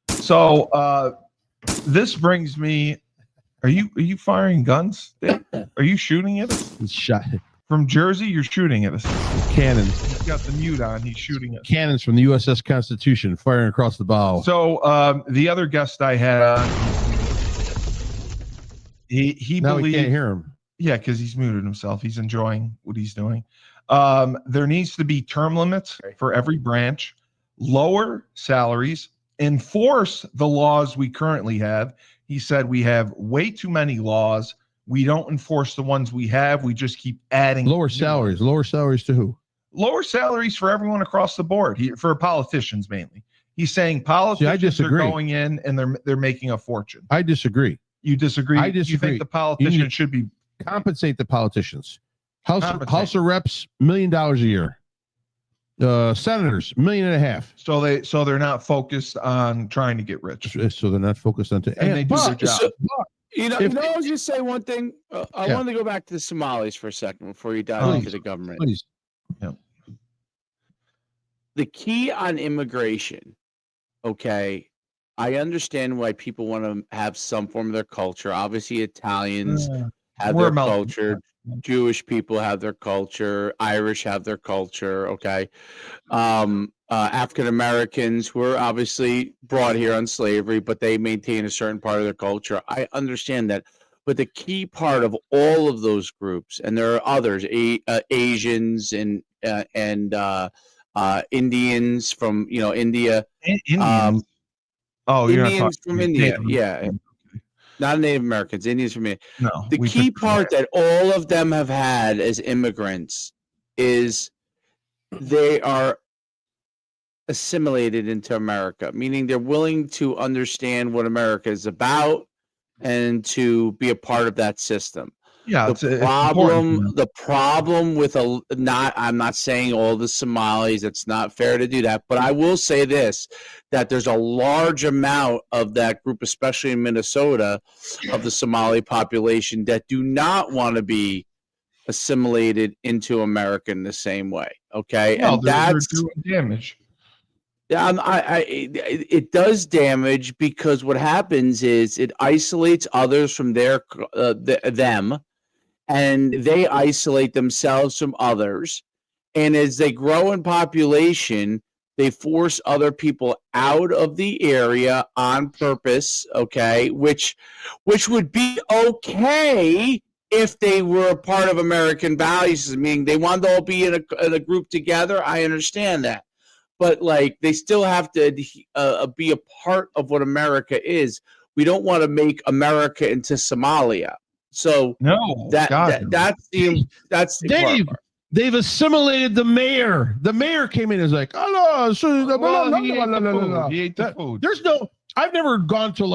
So this brings me. Are you firing guns, Dave? Are you shooting at us? It's shot. From Jersey, you're shooting at us. Cannons. He's got the mute on. He's shooting at us. Cannons from the USS Constitution firing across the bow. So the other guest I had, he now believed, we can't hear him. Yeah, because he's muted himself. He's enjoying what he's doing. There needs to be term limits for every branch, lower salaries, enforce the laws we currently have. He said we have way too many laws. We don't enforce the ones we have. We just keep adding Lower salaries. Lower salaries to who? Lower salaries for everyone across the board. For politicians mainly. He's saying politicians are going in and they're making a fortune. I disagree. You disagree? I disagree. You think the politicians should be compensate the politicians? House of Reps, $1 million a year. Senators, $1.5 million. So they're not focused on trying to get rich. So they're not focused on and they do their job. I was just say one thing. I wanted to go back to the Somalis for a second before you dive into the government. Please. Yeah. The key on immigration, okay, I understand why people want to have some form of their culture. Obviously, Italians have their culture. Jewish people have their culture. Irish have their culture, okay? African Americans were obviously brought here on slavery, but they maintain a certain part of their culture. I understand that. But the key part of all of those groups, and there are others, Asians and Indians from India. Indians. Indians from India, yeah. Not Native Americans, Indians from India. No. The key part that all of them have had as immigrants is they are assimilated into America, meaning they're willing to understand what America is about and to be a part of that system. Yeah, the problem with I'm not saying all the Somalis, it's not fair to do that, but I will say this, that there's a large amount of that group, especially in Minnesota, of the Somali population that do not want to be assimilated into America in the same way. Okay, no, and that's doing damage. Yeah, it does damage because what happens is it isolates others from them. And they isolate themselves from others. And as they grow in population, they force other people out of the area on purpose, okay, which would be okay if they were a part of American values, meaning they want to all be in a group together. I understand that. But, they still have to be a part of what America is. We don't want to make America into Somalia. So no, that's the Dave. They've assimilated the mayor. The mayor came in and was like, "Oh no, he ate the food." There's no. I've never gone to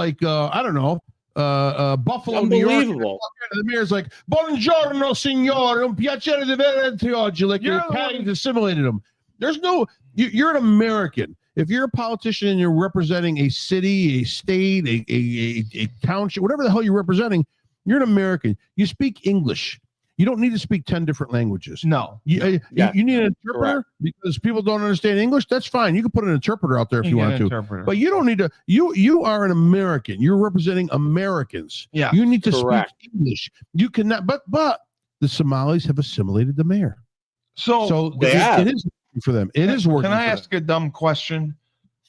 Buffalo, New York. The mayor's like, "Buongiorno, signore, un piacere di vederti oggi." Like your Italians assimilated them. There's no. You're an American. If you're a politician and you're representing a city, a state, a township, whatever the hell you're representing. You're an American. You speak English. You don't need to speak 10 different languages. No. You need an interpreter because people don't understand English. That's fine. You can put an interpreter out there if you want to. But you don't need to. You are an American. You're representing Americans. Yeah. You need to speak English. You cannot. But the Somalis have assimilated the mayor. So it is working for them. It is working. Can I ask a dumb question?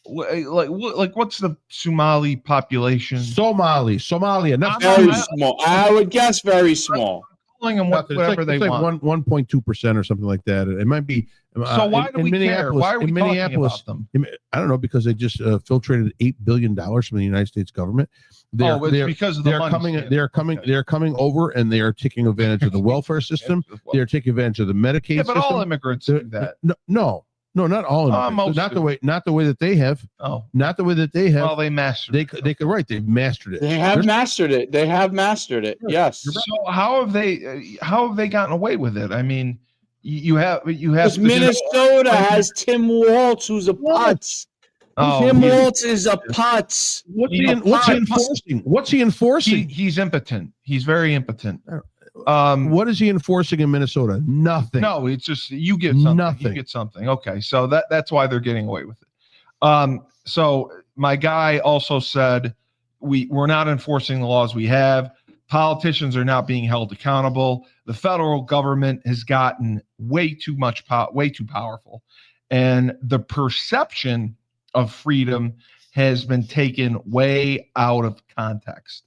What's the Somali population? Somalia, not very small. I would guess very small. Calling them whatever they want. 1.2% or something like that. It might be. So why do we care? Why are we talking about them? I don't know, because they just filtrated $8 billion from the United States government. It's because of the money. They're coming over and they are taking advantage of the welfare system. They are taking advantage of the Medicaid system. But all immigrants do that. No, not all of them. Not the way that they have. Oh, not the way that they have. Well, they mastered. They've mastered it. They have mastered it. They have mastered it. Yes. So how have they gotten away with it? I mean, you have. Because Minnesota has Tim Walz, who's a putz. Tim he- Walz is a putz. What's he enforcing? What's he enforcing? he's impotent. He's very impotent. What is he enforcing in Minnesota? Nothing. No, it's just you get something. Nothing. You get something. Okay, so that's why they're getting away with it. So my guy also said we're not enforcing the laws we have. Politicians are not being held accountable. The federal government has gotten way too powerful, and the perception of freedom has been taken way out of context.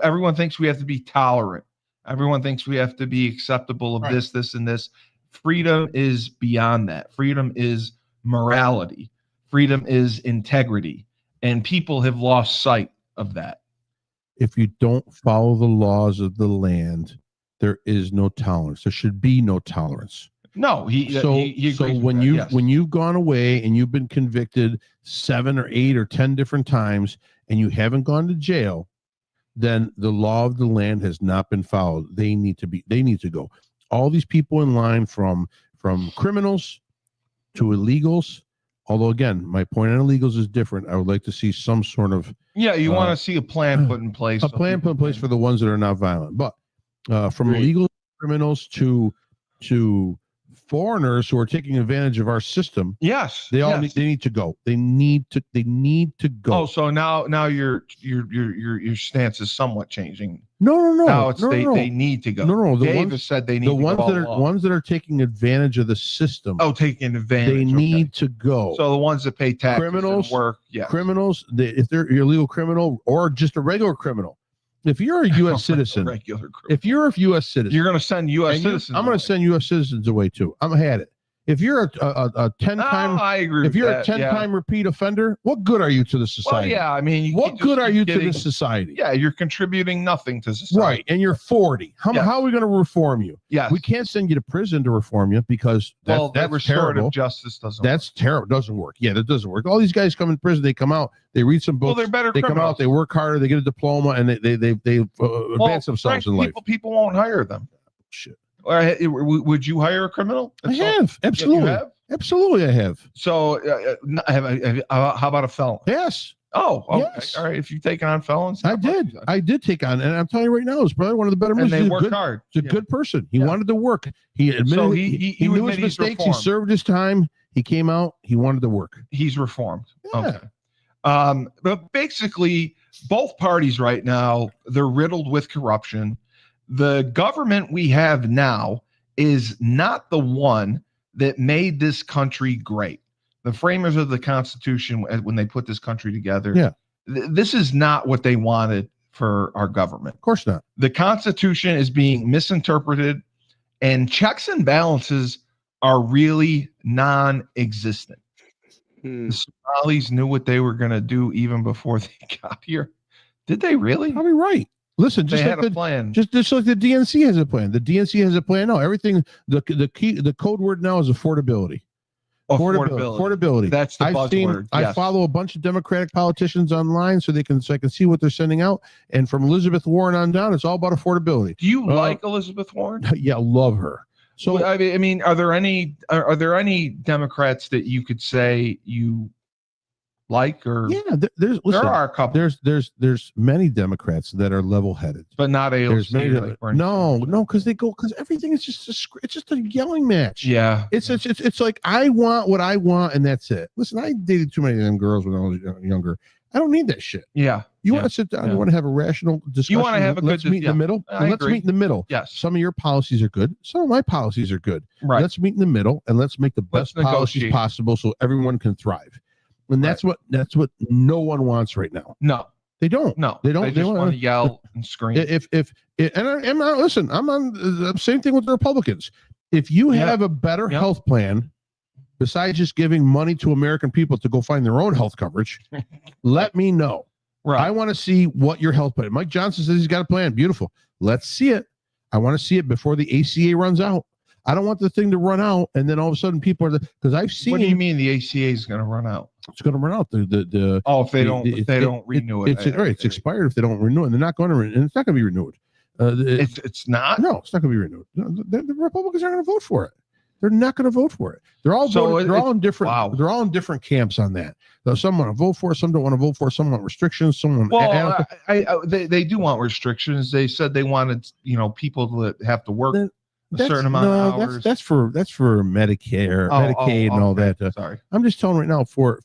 Everyone thinks we have to be tolerant. Everyone thinks we have to be acceptable of this, and this. Freedom is beyond that. Freedom is morality. Freedom is integrity. And people have lost sight of that. If you don't follow the laws of the land, there is no tolerance. There should be no tolerance. No, he agrees with when that, you yes. when you've gone away and you've been convicted 7 or 8 or 10 different times and you haven't gone to jail, then the law of the land has not been followed. They need to go. All these people in line from criminals to illegals. Although again, my point on illegals is different. I would like to see some sort of you want to see a plan put in place. a plan put in place for the ones that are not violent. But from illegal criminals to foreigners who are taking advantage of our system, yes, they yes. need to go. They need to go. Oh, so now your stance is somewhat changing. No. Now it's no. they need to go. No. Davis said they need the to ones go. that are ones that are taking advantage of the system. Oh, taking advantage. They need to go. So the ones that pay taxes Criminals, and work, yeah. Criminals, if they're your illegal criminal or just a regular criminal. If you're a U.S. citizen, regular criminal. if you're a U.S. citizen, You're going to send U.S. and citizens. I'm going to send U.S. citizens away too. I'm had it. If you're a 10-time, I agree. if you're with a that, 10-time repeat offender, what good are you to the well, society? yeah, I mean, What good are you to the society? Yeah, you're contributing nothing to society. Right, and you're 40. How are we going to reform you? Yes. We can't send you to prison to reform you because that's restorative terrible. justice doesn't. That's terrible. Doesn't work. Yeah, that doesn't work. All these guys come in prison. They come out. They read some books. Well, they're better. They come out. They work harder. They get a diploma, and they advance themselves in life. People won't hire them. Shit. Would you hire a criminal? I have absolutely. You have? Absolutely, I have. So, how about a felon? Yes. Oh, okay. Yes. All right. If you've taken on felons, I did. I did take on, and I'm telling you right now, it's probably one of the better and movies. they work hard. He's a good person. He wanted to work. He admitted So he knew his mistakes. He served his time. He came out. He wanted to work. He's reformed. Yeah. Okay. But basically, both parties right now, they're riddled with corruption. The government we have now is not the one that made this country great. The framers of the Constitution, when they put this country together, this is not what they wanted for our government. Of course not. The Constitution is being misinterpreted, and checks and balances are really non-existent. The Somalis knew what they were going to do even before they got here. Did they really? Probably right. Listen, They just had like a plan. Just like the DNC has a plan. The DNC has a plan. No, everything. The code word now is affordability. Affordability. That's the buzzword. I follow a bunch of Democratic politicians online so I can see what they're sending out. And from Elizabeth Warren on down, it's all about affordability. Do you like Elizabeth Warren? Yeah, love her. So I mean, are there any Democrats that you could say you like, or there are a couple. There's many Democrats that are level-headed, but not AOC. Because everything is just a yelling match. Yeah, it's like I want what I want and that's it. Listen, I dated too many of them girls when I was younger. I don't need that shit. Yeah, you want to sit down. You want to have a rational discussion. You want to have let's meet in the middle. Let's meet in the middle. Yes, some of your policies are good. Some of my policies are good. Right. Let's meet in the middle and let's make the best policies possible so everyone can thrive. And that's what no one wants right now. No, they don't. No, they don't. They just want to yell and scream. Listen, I'm on the same thing with the Republicans. If you have a better health plan, besides just giving money to American people to go find their own health coverage, let me know. Right. I want to see what your health plan. Mike Johnson says he's got a plan. Beautiful. Let's see it. I want to see it before the ACA runs out. I don't want the thing to run out and then all of a sudden people are because I've seen. What do you mean the ACA is going to run out? It's going to run out. If they don't renew it. It's expired if they don't renew it. And they're not going to and it's not going to be renewed. It's not. No, it's not going to be renewed. The Republicans aren't going to vote for it. They're not going to vote for it. They're all they're all in different. Wow. They're all in different camps on that. Though some want to vote for it, some don't want to vote for it, some want restrictions, some want. They do want restrictions. They said they wanted people to have to work a certain amount of hours. That's for Medicare, Medicaid, and all that. Sorry, I'm just telling right now for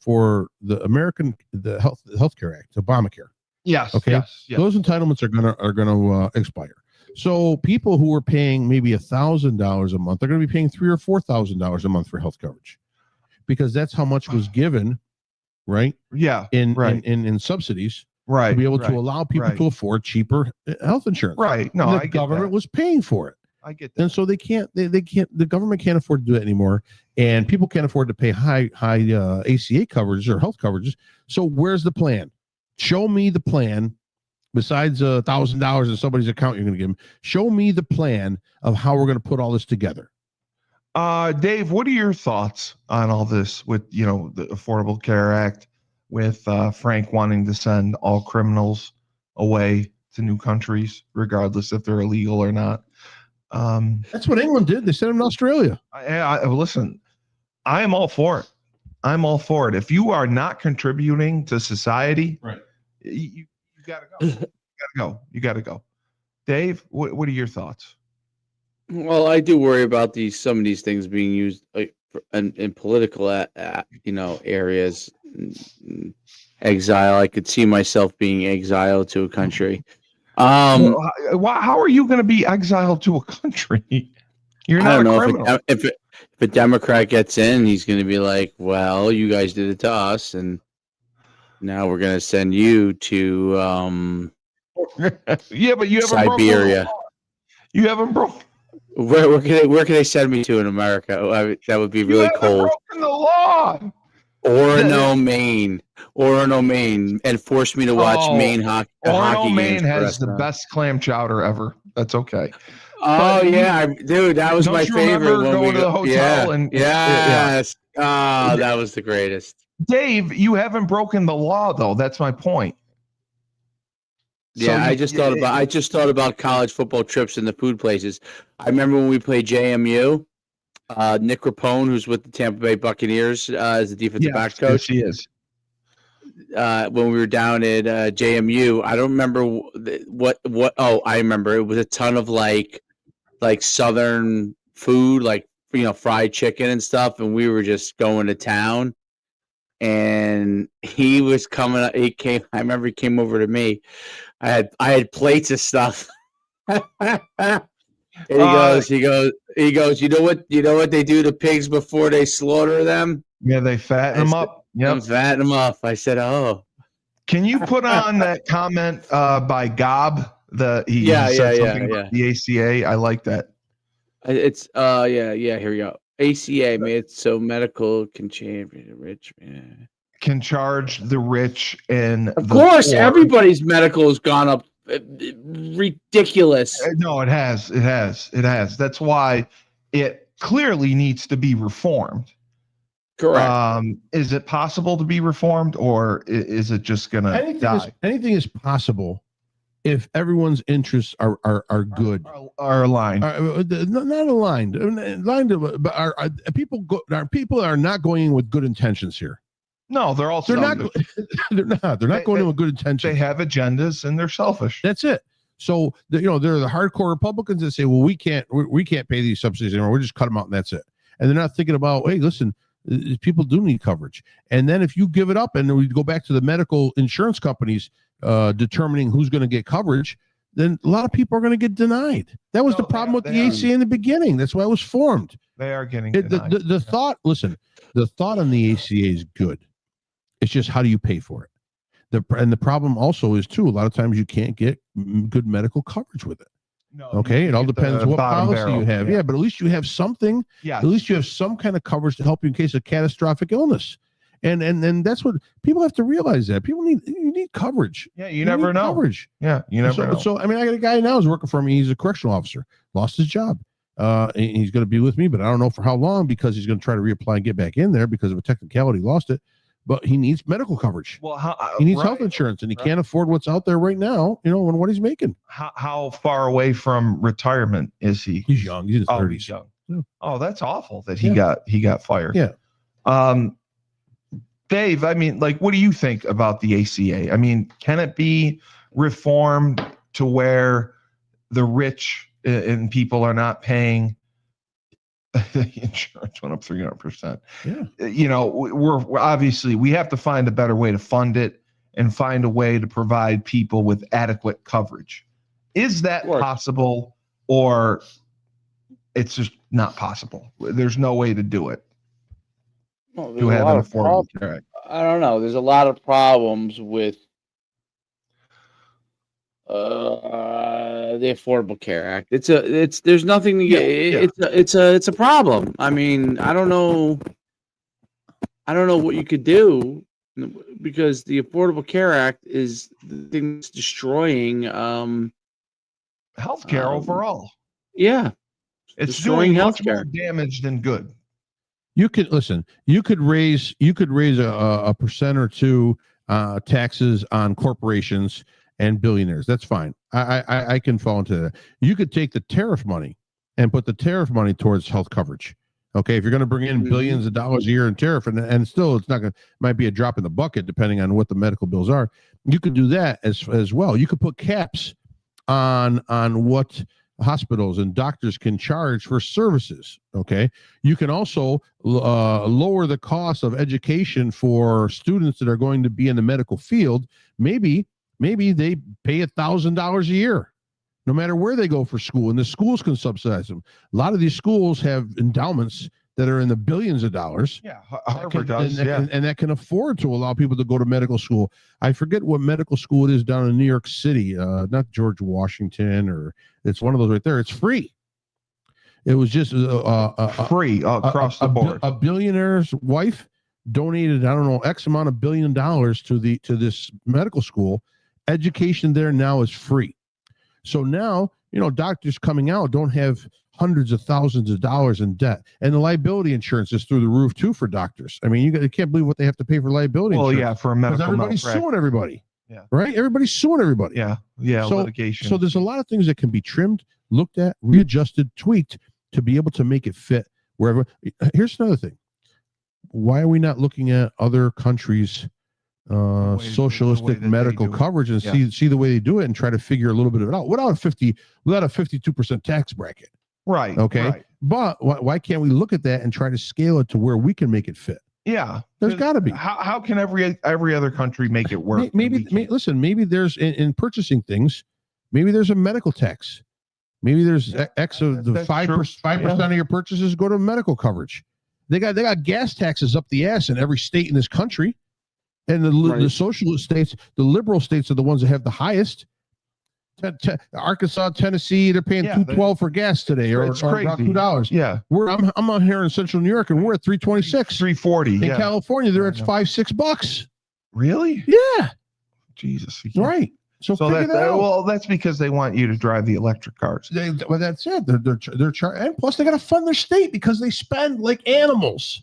the Healthcare Act, Obamacare. Yes. Okay. Yes. Those entitlements are gonna expire. So people who are paying maybe $1,000 a month are going to be paying $3,000 or $4,000 a month for health coverage, because that's how much was given, right? Yeah. In subsidies, right? To be able to allow people to afford cheaper health insurance, right? No, the government was paying for it. I get that. And so they can't. The government can't afford to do it anymore, and people can't afford to pay high ACA coverage or health coverages. So where's the plan? Show me the plan. Besides $1,000 in somebody's account you're going to give them, show me the plan of how we're going to put all this together. Dave, what are your thoughts on all this with the Affordable Care Act, with Frank wanting to send all criminals away to new countries, regardless if they're illegal or not? That's what England did. They sent them to Australia. Listen, I am all for it. I'm all for it. If you are not contributing to society, right, you gotta go. You gotta go. Dave, what are your thoughts? Well, I do worry about some of these things being used in political, areas. Exile. I could see myself being exiled to a country. How are you going to be exiled to a country? You're not a criminal. If a Democrat gets in, he's going to be like, "Well, you guys did it to us, and now we're going to send you to yeah, but you haven't Siberia. You haven't broken. Where can they send me to in America? That would be really cold. Broken the law. Orono, Maine, and force me to watch Maine hockey. Orono, Maine has the best clam chowder ever. That's okay. Oh yeah, dude, that was my favorite. Going to the hotel yes. Oh, that was the greatest. Dave, you haven't broken the law though. That's my point. Yeah, so I just thought about college football trips and the food places. I remember when we played JMU. Nick Rapone, who's with the Tampa Bay Buccaneers, is the defensive back coach. Yes, he is. When we were down at JMU, I don't remember what. Oh, I remember it was a ton of like Southern food, like fried chicken and stuff, and we were just going to town. And he was coming. I remember he came over to me. I had plates of stuff. And he goes. You know what they do to pigs before they slaughter them? Yeah, they fatten them up. Yep, fatten them up. I said, "Oh." Can you put on that comment by Gob? Said something about the ACA. I like that. It's Here we go. ACA made it so medical can change the rich. Yeah. Can charge the rich and of course poor. Everybody's medical has gone up. Ridiculous. No, it has. That's why it clearly needs to be reformed. Correct. Is it possible to be reformed, or is it just gonna die? Anything is possible if everyone's interests are good, are aligned. Not aligned. But people are not going in with good intentions here. No, they're all selfish. They're not going in with good intentions. They have agendas and they're selfish. That's it. So they're the hardcore Republicans that say, well, we can't pay these subsidies anymore. We'll just cut them out and that's it. And they're not thinking about, hey, listen, people do need coverage. And then if you give it up and we go back to the medical insurance companies determining who's going to get coverage, then a lot of people are going to get denied. That was the problem with the ACA in the beginning. That's why it was formed. They are getting denied. The thought on the ACA is good. It's just how do you pay for it? The problem also is too, a lot of times you can't get good medical coverage with it. No, okay, it all depends what policy you have. Yeah, but at least you have something. Yeah, at least you have some kind of coverage to help you in case of catastrophic illness. And that's what people have to realize, that people need coverage. Yeah, you never know. Coverage. Yeah, you never know. So I mean, I got a guy now who's working for me. He's a correctional officer, lost his job. And he's going to be with me, but I don't know for how long, because he's going to try to reapply and get back in there because of a technicality, lost it. But he needs medical coverage. Well, he needs health insurance, and he can't afford what's out there right now, and what he's making. How far away from retirement is he? He's young. He's in his 30s. He's young. Oh, that's awful that he Yeah. got fired. Yeah. Dave, I mean, like, what do you think about the ACA? I mean, can it be reformed to where the rich and people are not paying? The insurance went up 300%. Yeah. You know, we're obviously, we have to find a better way to fund it and find a way to provide people with adequate coverage. Is that possible, or it's just not possible? There's no way to do it. Well, To have an Affordable Care Act. I don't know. There's a lot of problems with the Affordable Care Act. There's nothing to get. It's a problem. I mean, I don't know what you could do, because the Affordable Care Act is the thing that's destroying Healthcare overall. Yeah, It's destroying doing much more healthcare. damage than good. You could raise a percent or two taxes on corporations and billionaires. That's fine. I can fall into that. You could take the tariff money and put the tariff money towards health coverage. Okay, if you're going to bring in billions of dollars a year in tariff, and still it's not going, might be a drop in the bucket depending on what the medical bills are. You could do that as well. You could put caps on what hospitals and doctors can charge for services. Okay, you can also lower the cost of education for students that are going to be in the medical field. Maybe they pay $1,000 a year, no matter where they go for school, and the schools can subsidize them. A lot of these schools have endowments that are in the billions of dollars. Yeah, Harvard does. And that can afford to allow people to go to medical school. I forget what medical school it is down in New York City, not George Washington, or it's one of those right there. It's free. It was just free across the board. A billionaire's wife donated, I don't know, X amount of $1 billion to this medical school. Education there now is free. So now, doctors coming out don't have hundreds of thousands of dollars in debt, and the liability insurance is through the roof too for doctors. I mean, you can't believe what they have to pay for liability insurance. Well, yeah, for a medical everybody's malpractice. suing everybody. Yeah. Right? Everybody's suing everybody. Yeah, litigation. So there's a lot of things that can be trimmed, looked at, readjusted, tweaked to be able to make it fit wherever. Here's another thing. Why are we not looking at other countries' socialistic medical coverage and see the way they do it and try to figure a little bit of it out without a 52% tax bracket? Right. Okay. Right. But why can't we look at that and try to scale it to where we can make it fit? Yeah. There's got to be. How can every other country make it work? Maybe there's in purchasing things, maybe there's a medical tax. Maybe there's X of the 5% of your purchases go to medical coverage. They got gas taxes up the ass in every state in this country. And the socialist states, the liberal states are the ones that have the highest. Arkansas, Tennessee, they're paying $2.12 for gas today, or about $2. Yeah, I'm out here in Central New York, and we're at $3.26, $3.40. In California, they're at $5-6. Really? Yeah. Jesus. Right. So that's because they want you to drive the electric cars. That's it. They're charging, and plus they got to fund their state because they spend like animals.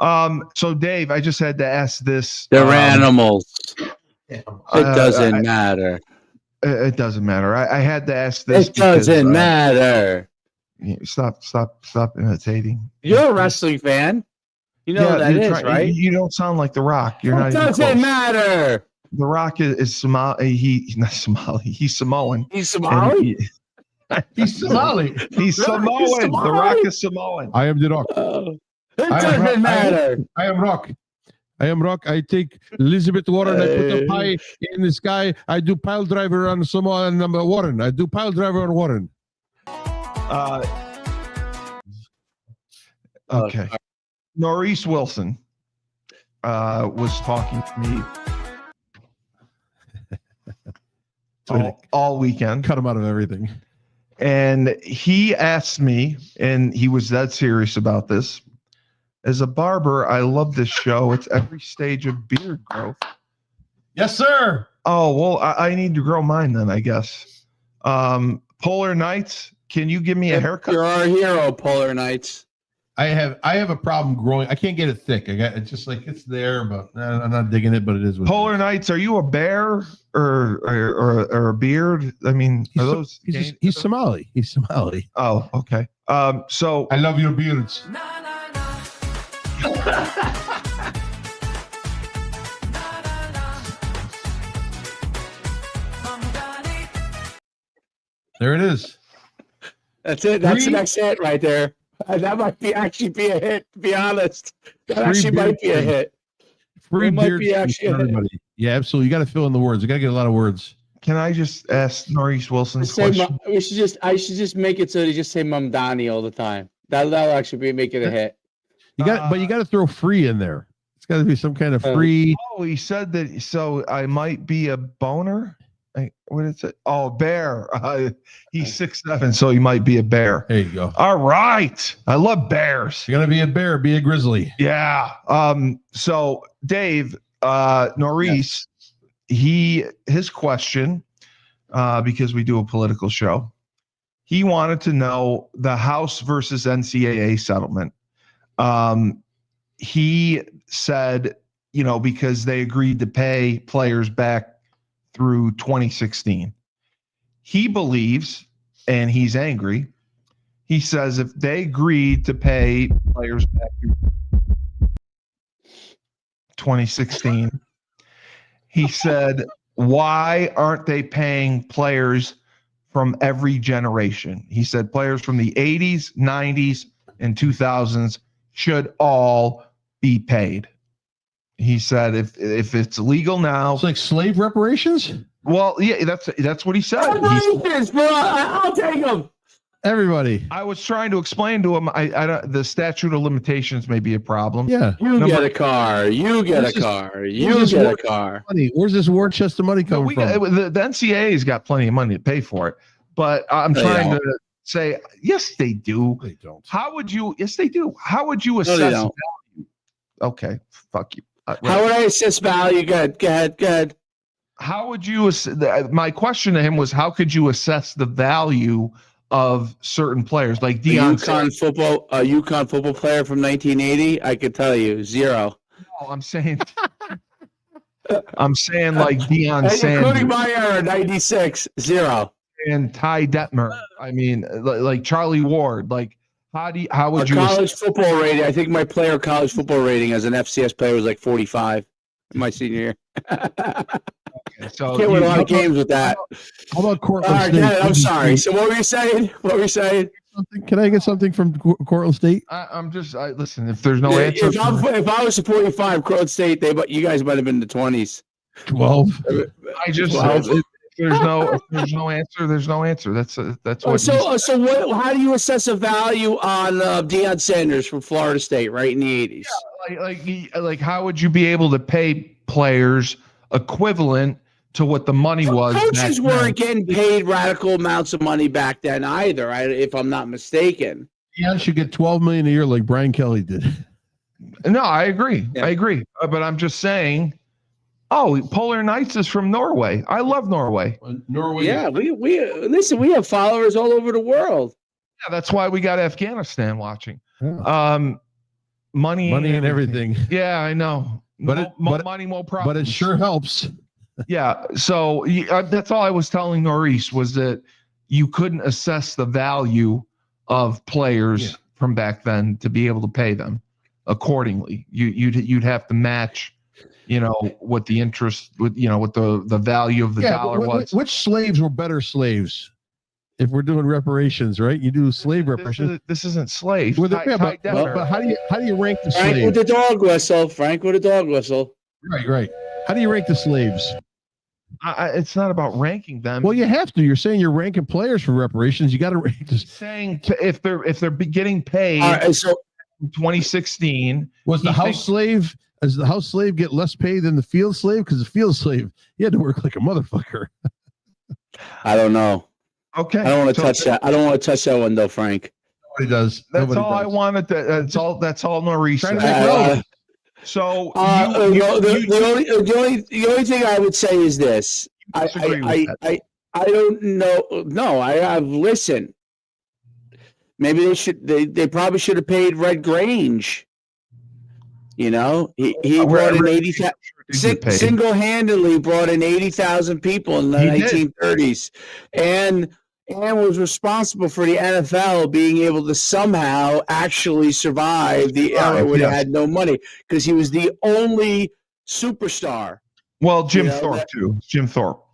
So Dave, I just had to ask this. They're animals. It doesn't matter. It doesn't matter. I had to ask this. It doesn't matter. Stop imitating. You're a wrestling fan. You know what that is, right? You don't sound like The Rock. You're not. It doesn't matter. The Rock is Somali. He's not Somali. He's Samoan. He's Somali. He's Somali. He's Samoan. The Rock is Samoan. I am The Rock. It doesn't matter. I am Rock. I am Rock. I take Elizabeth Warren. I put a pie in the sky. I do pile driver on Samoan number Warren. I do pile driver on Warren. Okay. Norris Wilson was talking to me all weekend. Cut him out of everything. And he asked me, and he was that serious about this. As a barber, I love this show. It's every stage of beard growth. Yes, sir. Oh, well, I need to grow mine then, I guess. Polar Nights, can you give me a haircut? You're our hero, Polar Nights. I have a problem growing. I can't get it thick. It's just like it's there, but I'm not digging it. But it is. Polar Nights, are you a bear or a beard? I mean, are those? He's Somali. He's Somali. Oh, okay. So I love your beards. There it is. That's it. That's Free- the next hit right there. That might actually be a hit, to be honest. That Free actually might be a beard hit. Free It might beard be treats actually for a hit. everybody. Yeah, absolutely. You got to fill in the words. You got to get a lot of words. can I just ask Norris Wilson's Say, question? I should just make it so they just say Mamdani all the time. That'll actually make it a hit. But you got to throw free in there. It's got to be some kind of free. Oh, he said that. So I might be a boner. What is it? Oh, bear. He's 6'7", so he might be a bear. There you go. All right. I love bears. You're gonna be a bear, be a grizzly. Yeah. So Dave, Norris, his question, because we do a political show, he wanted to know the House versus NCAA settlement. He said, because they agreed to pay players back through 2016. He believes, and he's angry, he says if they agreed to pay players back through 2016, he said, why aren't they paying players from every generation? He said players from the 80s, 90s, and 2000s should all be paid. He said if it's legal now, It's like slave reparations. well, yeah, that's what he said. I'll take them. Everybody. I was trying to explain to him. I don't, the statute of limitations may be a problem. Yeah. You get a car. You get a car. You get a car. Money. Where's this war chest of money No, coming from? the NCAA's got plenty of money to pay for it, but I'm trying to say yes, they do. They don't. How would you? Yes, they do. How would you they assess don't. value? Okay, fuck you. How would I assess value? Go ahead. How would you? My question to him was, how could you assess the value of certain players like Deion? A UConn football player from 1980. I could tell you 0. No, I'm saying like Deion Sanders, including my era, 96, 0. and Ty Detmer. I mean, like Charlie Ward. Like, how would you? College football rating. I think my player college football rating as an FCS player was like 45 in my senior year. So Can't win a lot of games with that. How about All Cortland right, State? I'm sorry. So what were you saying? Can I get something from Cortland State? Listen. If there's no answer, If I was supporting 5, Crowd State, you guys might have been in the 20s. 12. if there's no answer, there's no answer. That's what. So how do you assess a value on Deion Sanders from Florida State, right in the 80s? Yeah, like how would you be able to pay players equivalent to what the money was? Coaches weren't getting paid radical amounts of money back then either, if I'm not mistaken. Deion should get $12 million a year like Brian Kelly did. No, I agree. Yeah. I agree. But I'm just saying. Oh, Polar Knights is from Norway. I love Norway. Norway. Yeah, we listen. We have followers all over the world. Yeah, that's why we got Afghanistan watching. Yeah. Money and everything. Yeah, I know. But money, more problems. But it sure helps. Yeah. So that's all I was telling Norris was that you couldn't assess the value of players from back then to be able to pay them accordingly. You'd have to match, what the interest what the value of the dollar was. Which slaves were better slaves? If we're doing reparations, right? You do slave reparations. This isn't slaves. But how do you rank the slaves? Frank with the dog whistle. Right. How do you rank the slaves? It's not about ranking them. Well, you have to. You're saying you're ranking players for reparations. You got to rank this. Saying if they're getting paid. So 2016 was the house slave. Does the house slave get less pay than the field slave? Because the field slave, he had to work like a motherfucker. I don't know. Okay. I don't want to touch that. I don't want to touch that one though, Frank. Nobody does. That's all I wanted. That's all Norris said. So the only thing I would say is this. I don't know. No, I have listened. Maybe they probably should have paid Red Grange. He brought in 80,000. Single-handedly brought in 80,000 people in the 1930s, and and was responsible for the NFL being able to somehow actually survive the era where they had no money because he was the only superstar. Well, Jim Thorpe too. Jim Thorpe.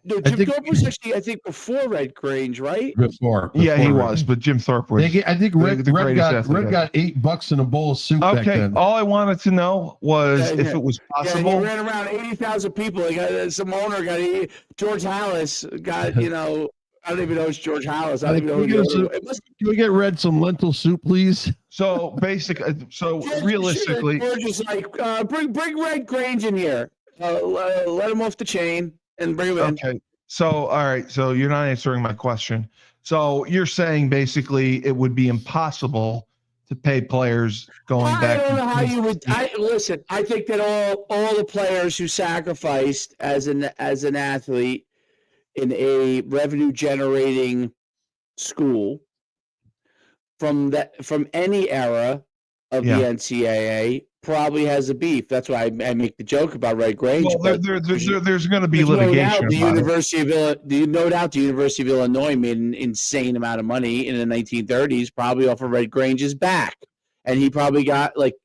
No, Jim Thorpe was actually, I think, before Red Grange, right? Before Yeah, he Red. was, but Jim Thorpe was. I think Red got $8 in a bowl of soup back then. All I wanted to know was if it was possible. Yeah, he ran around 80,000 people. He got some owner got George Hallis got I don't even know it's George Hallis. I don't even know. Can we get Red some lentil soup, please? So realistically, George is like, bring Red Grange in here. Let him off the chain and bring him in. Okay. So all right. So you're not answering my question. So you're saying basically it would be impossible to pay players going back. I don't know how you would. Listen. I think that all the players who sacrificed as an athlete in a revenue generating school from any era of the NCAA probably has a beef. That's why I make the joke about Red Grange. Well, there's going to be litigation. The University of Illinois made an insane amount of money in the 1930s, probably off of Red Grange's back, and he probably got like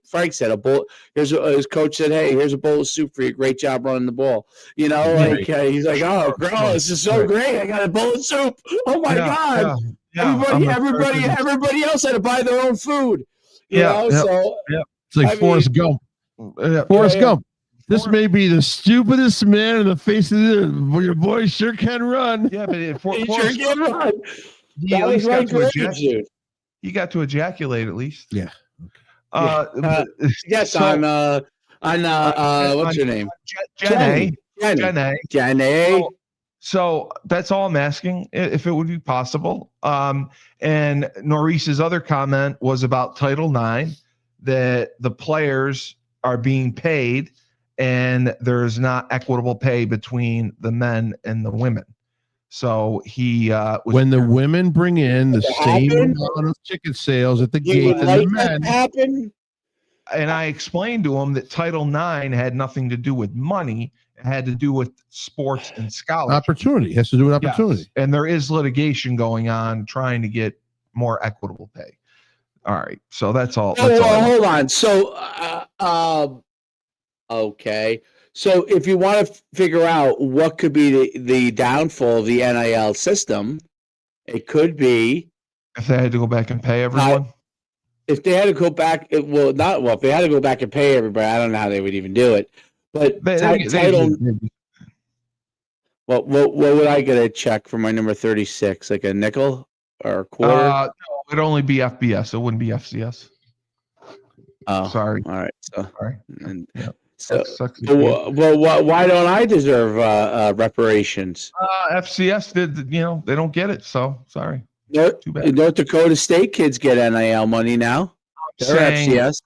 Frank said, a bowl. His coach said, "Hey, here's a bowl of soup for you. Great job running the ball." He's like, "Oh, this is so great! I got a bowl of soup. Oh my god!" Everybody else had to buy their own food. You know, so it's like Forrest Gump. Forrest Gump. This may be the stupidest man in the face of the earth, but your boy sure can run. Yeah, but he sure can run. He at least got to ejaculate. He got to ejaculate at least. Yeah. Yes, on what's your name? Jenny. So that's all I'm asking, if it would be possible. And Norris's other comment was about Title IX, that the players are being paid and there's not equitable pay between the men and the women. So he when the women bring in the same amount of ticket sales at the gate as the men happen. And I explained to him that Title IX had nothing to do with money. It had to do with sports and scholarship. Opportunity. It has to do with opportunity. Yes. And there is litigation going on trying to get more equitable pay. All right. So that's all. Hold on. So, okay. So if you want to figure out what could be the downfall of the NIL system, it could be if they had to go back and pay everyone. If they had to go back, if they had to go back and pay everybody, I don't know how they would even do it. But title. What would I get a check for my number 36? Like a nickel or a quarter? No, it'd only be FBS. It wouldn't be FCS. Oh, sorry. All right. So, sorry. Yeah. So, why don't I deserve reparations? FCS did, they don't get it. So sorry. Too bad. North Dakota State kids get NIL money now. They're FCS.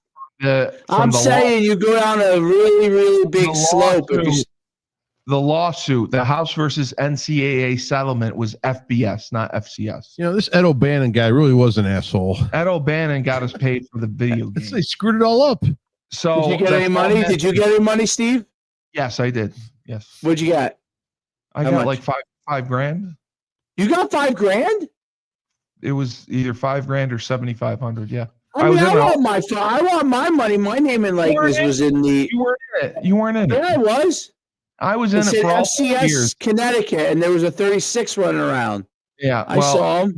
I'm saying you go down a really, really big slope. The lawsuit, the House versus NCAA settlement was FBS, not FCS. This Ed O'Bannon guy really was an asshole. Ed O'Bannon got us paid for the video game. They screwed it all up. So did you get any money? Did you get any money, Steve? Yes, I did. Yes. What'd you get? I got like five grand. You got $5,000? It was either $5,000 or $7,500. Yeah. I want my money. My name in was in the. You weren't in it. You weren't in it. Yeah, I was. I was in it for all FCS years. Connecticut, and there was a 36 running around. Yeah, I saw him.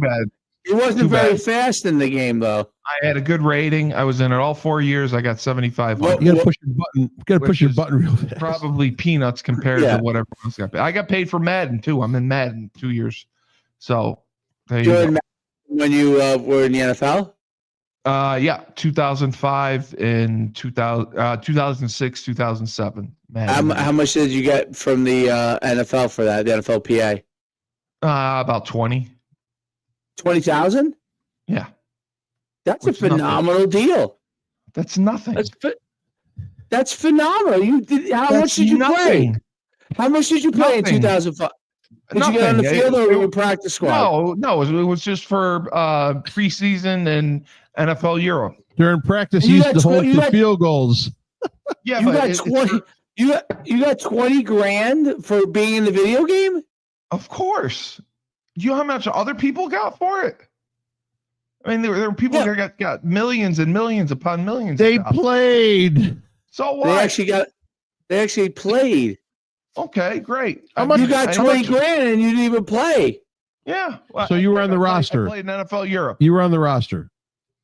He wasn't very fast in the game, though. I had a good rating. I was in it all 4 years. I got 7,500. You got to push your button. You got to push your button real fast. Probably peanuts compared to whatever else got paid. I got paid for Madden too. I'm in Madden 2 years. So there you go. When you were in the NFL? 2005 and 2006, 2007. How much did you get from the NFL for that? The NFLPA? About 20. 20,000? Yeah. That's a phenomenal deal. That's nothing. That's phenomenal. How much did you play? How much did you play in 2005? Did you get on the field or were you practice squad? No, it was just for preseason and NFL Euro. During practice, you used to hold the field goals. Yeah, you got 20. You got 20 grand for being in the video game? Of course. You know how much other people got for it? I mean, there were people that got millions and millions upon millions. They played. So what? They actually played. Okay, great. How much- You got 20 grand and you didn't even play. Yeah. Well, So you were on the roster. I played in NFL Europe. You were on the roster.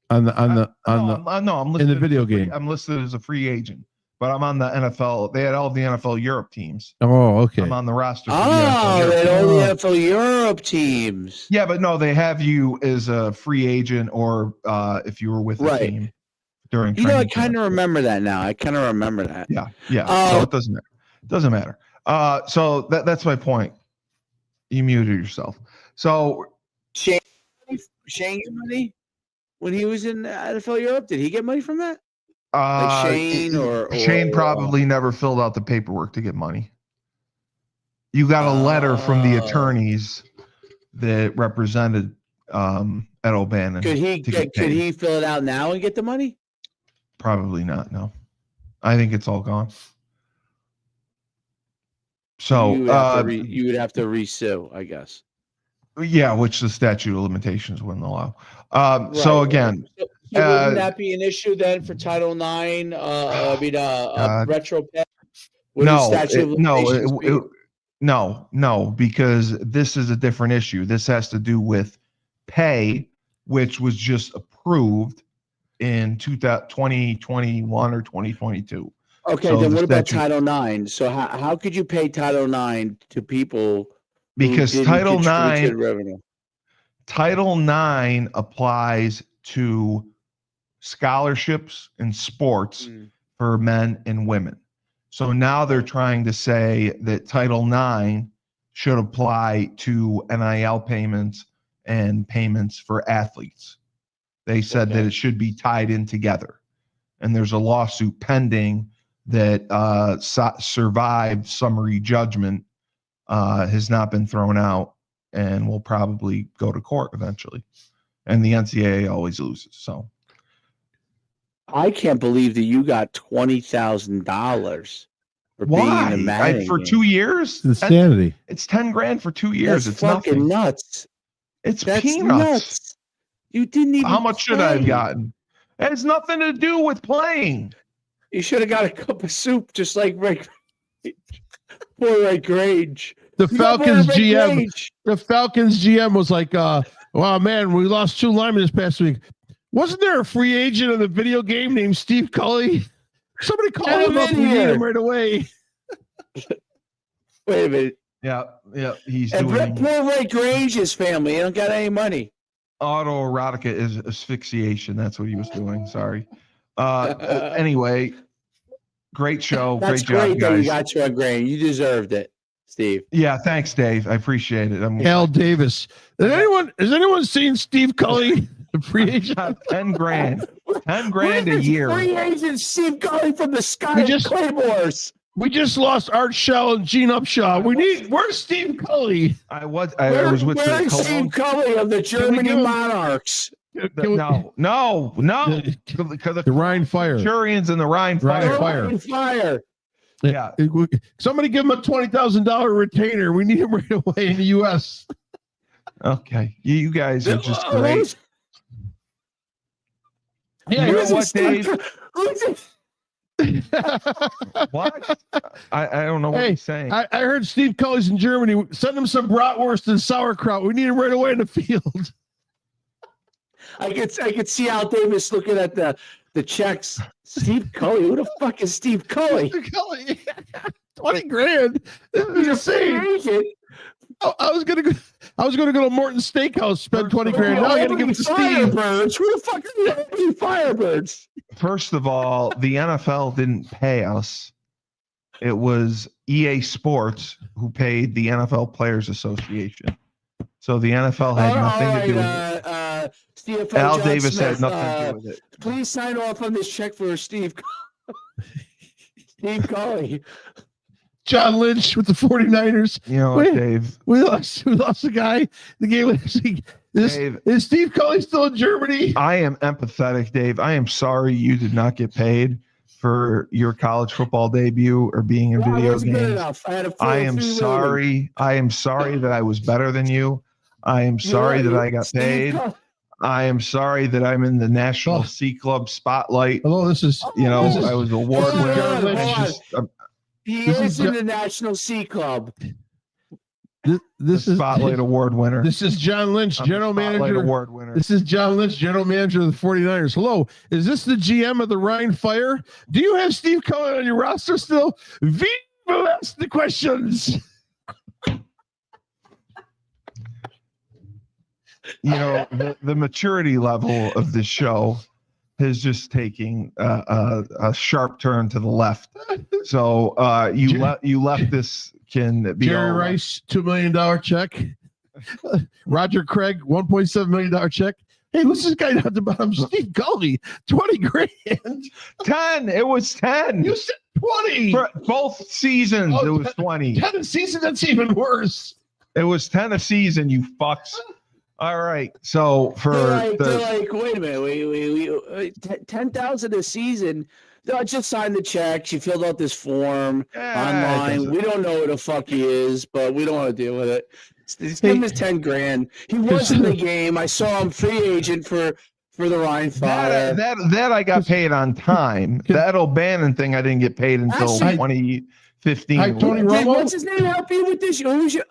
I'm listed in the video game. I'm listed as a free agent, but I'm on the NFL. They had all the NFL Europe teams. Oh, okay. I'm on the roster. Oh, they had all the NFL Europe teams. Yeah, but no, they have you as a free agent or if you were with the team during. I kind of remember that now. I kind of remember that. Yeah. So it doesn't matter. It doesn't matter. So that's my point. You muted yourself. So Shane get money when he was in NFL Europe. Did he get money from that? Like Shane or Shane probably never filled out the paperwork to get money. You got a letter from the attorneys that represented Ed O'Bannon. Could he fill it out now and get the money? Probably not. No, I think it's all gone. So you would have to resue, I guess. Yeah, which the statute of limitations wouldn't allow. So again, so wouldn't that be an issue then for Title IX? Retro pay? No, because this is a different issue. This has to do with pay, which was just approved in 2021 or 2022. Okay, so then what about Title IX? So how could you pay Title IX to people? Because Title IX applies to scholarships in sports for men and women. So now they're trying to say that Title IX should apply to NIL payments and payments for athletes. They said that it should be tied in together. And there's a lawsuit pending that survived summary judgment, has not been thrown out, and will probably go to court eventually. And the NCAA always loses. So I can't believe that you got $20,000 for being in a Madden for game. 2 years. Insanity. It's 10 grand for 2 years. That's it's fucking nothing. nuts. It's That's peanuts. nuts. You didn't even. How much should I have gotten? It has nothing to do with playing. You should have got a cup of soup, just like Rick. Poor Rick Grange. The Falcons GM was like, wow, man, we lost 2 linemen this past week. Wasn't there a free agent in the video game named Steve Cully? Somebody call him up. We need him right away. Wait a minute. Yeah. He's and doing poor Rick Grange's family. He don't got any money. Autoerotica is asphyxiation. That's what he was doing. Sorry. Anyway, great show. That's great job, great guys. that you got your grain. You deserved it, Steve. Yeah, thanks, Dave. I appreciate it. Al Davis. Has anyone seen Steve Cully, the free agent? 10 grand. 10 grand a year. Free agent Steve Cully from the Sky Claymores. We just lost Art Shell and Gene Upshaw. Where's Steve Cully? I was with Steve Cully of the Germany Monarchs. No. The Rhine Fire. Centurions and the Rhine Fire. Yeah. Somebody give him a $20,000 retainer. We need him right away in the U.S. Okay. You guys are just great. Yeah, you know what, Dave? What? I don't know what he's saying. I heard Steve Cully's in Germany. Send him some bratwurst and sauerkraut. We need him right away in the field. I could see Al Davis looking at the checks. Steve Cully, who the fuck is Steve Cully? Steve Cully, 20 grand. This is insane. I was gonna go to Morton's Steakhouse, spend 20 grand. Now I gotta give it to Steve. Firebirds. Who the fuck are you? Firebirds. First of all, the NFL didn't pay us. It was EA Sports who paid the NFL Players Association. So the NFL had nothing to do with it. Al Davis had nothing to do with it. Please sign off on this check for Steve Cully. John Lynch with the 49ers. You know what, Dave? We lost the guy. The game is Steve Cully still in Germany? I am empathetic, Dave. I am sorry you did not get paid for your college football debut or being in video games. I am sorry. I am sorry that I was better than you. I am sorry that I got Steve paid. Col- I am sorry that I'm in the National Sea Club spotlight. Hello, this is You know, this is- I was award Hold on, winner. hold on, and hold just, He This is is in the National Sea Club. this is Spotlight Award winner. This is John Lynch, I'm the general Spotlight manager. Award winner. This is John Lynch, general manager of the 49ers. Hello, is this the GM of the Rhine Fire? Do you have Steve Cohen on your roster still? Viva, ask the questions. You know, the maturity level of this show is just taking a sharp turn to the left. So you left this can be Jerry all- Rice, $2 million check. Roger Craig, $1.7 million check. Hey, who's this guy down the bottom? Steve Gully, 20 grand. 10. It was 10. You said 20. For both seasons, Oh, it was 20. 10 a season, that's even worse. It was 10 a season, you fucks. All right. So for They're like, wait a minute, we 10,000 a season. No, just sign the checks. You filled out this form online. We don't know who the fuck he is, but we don't want to deal with it. Just give him his 10 grand. He was in the game. I saw him free agent for the Rhine Fire. that I got paid on time. That O'Bannon thing I didn't get paid until Actually- 2015. Hi, Tony Did, Romo. what's his name help you with this? Who was your,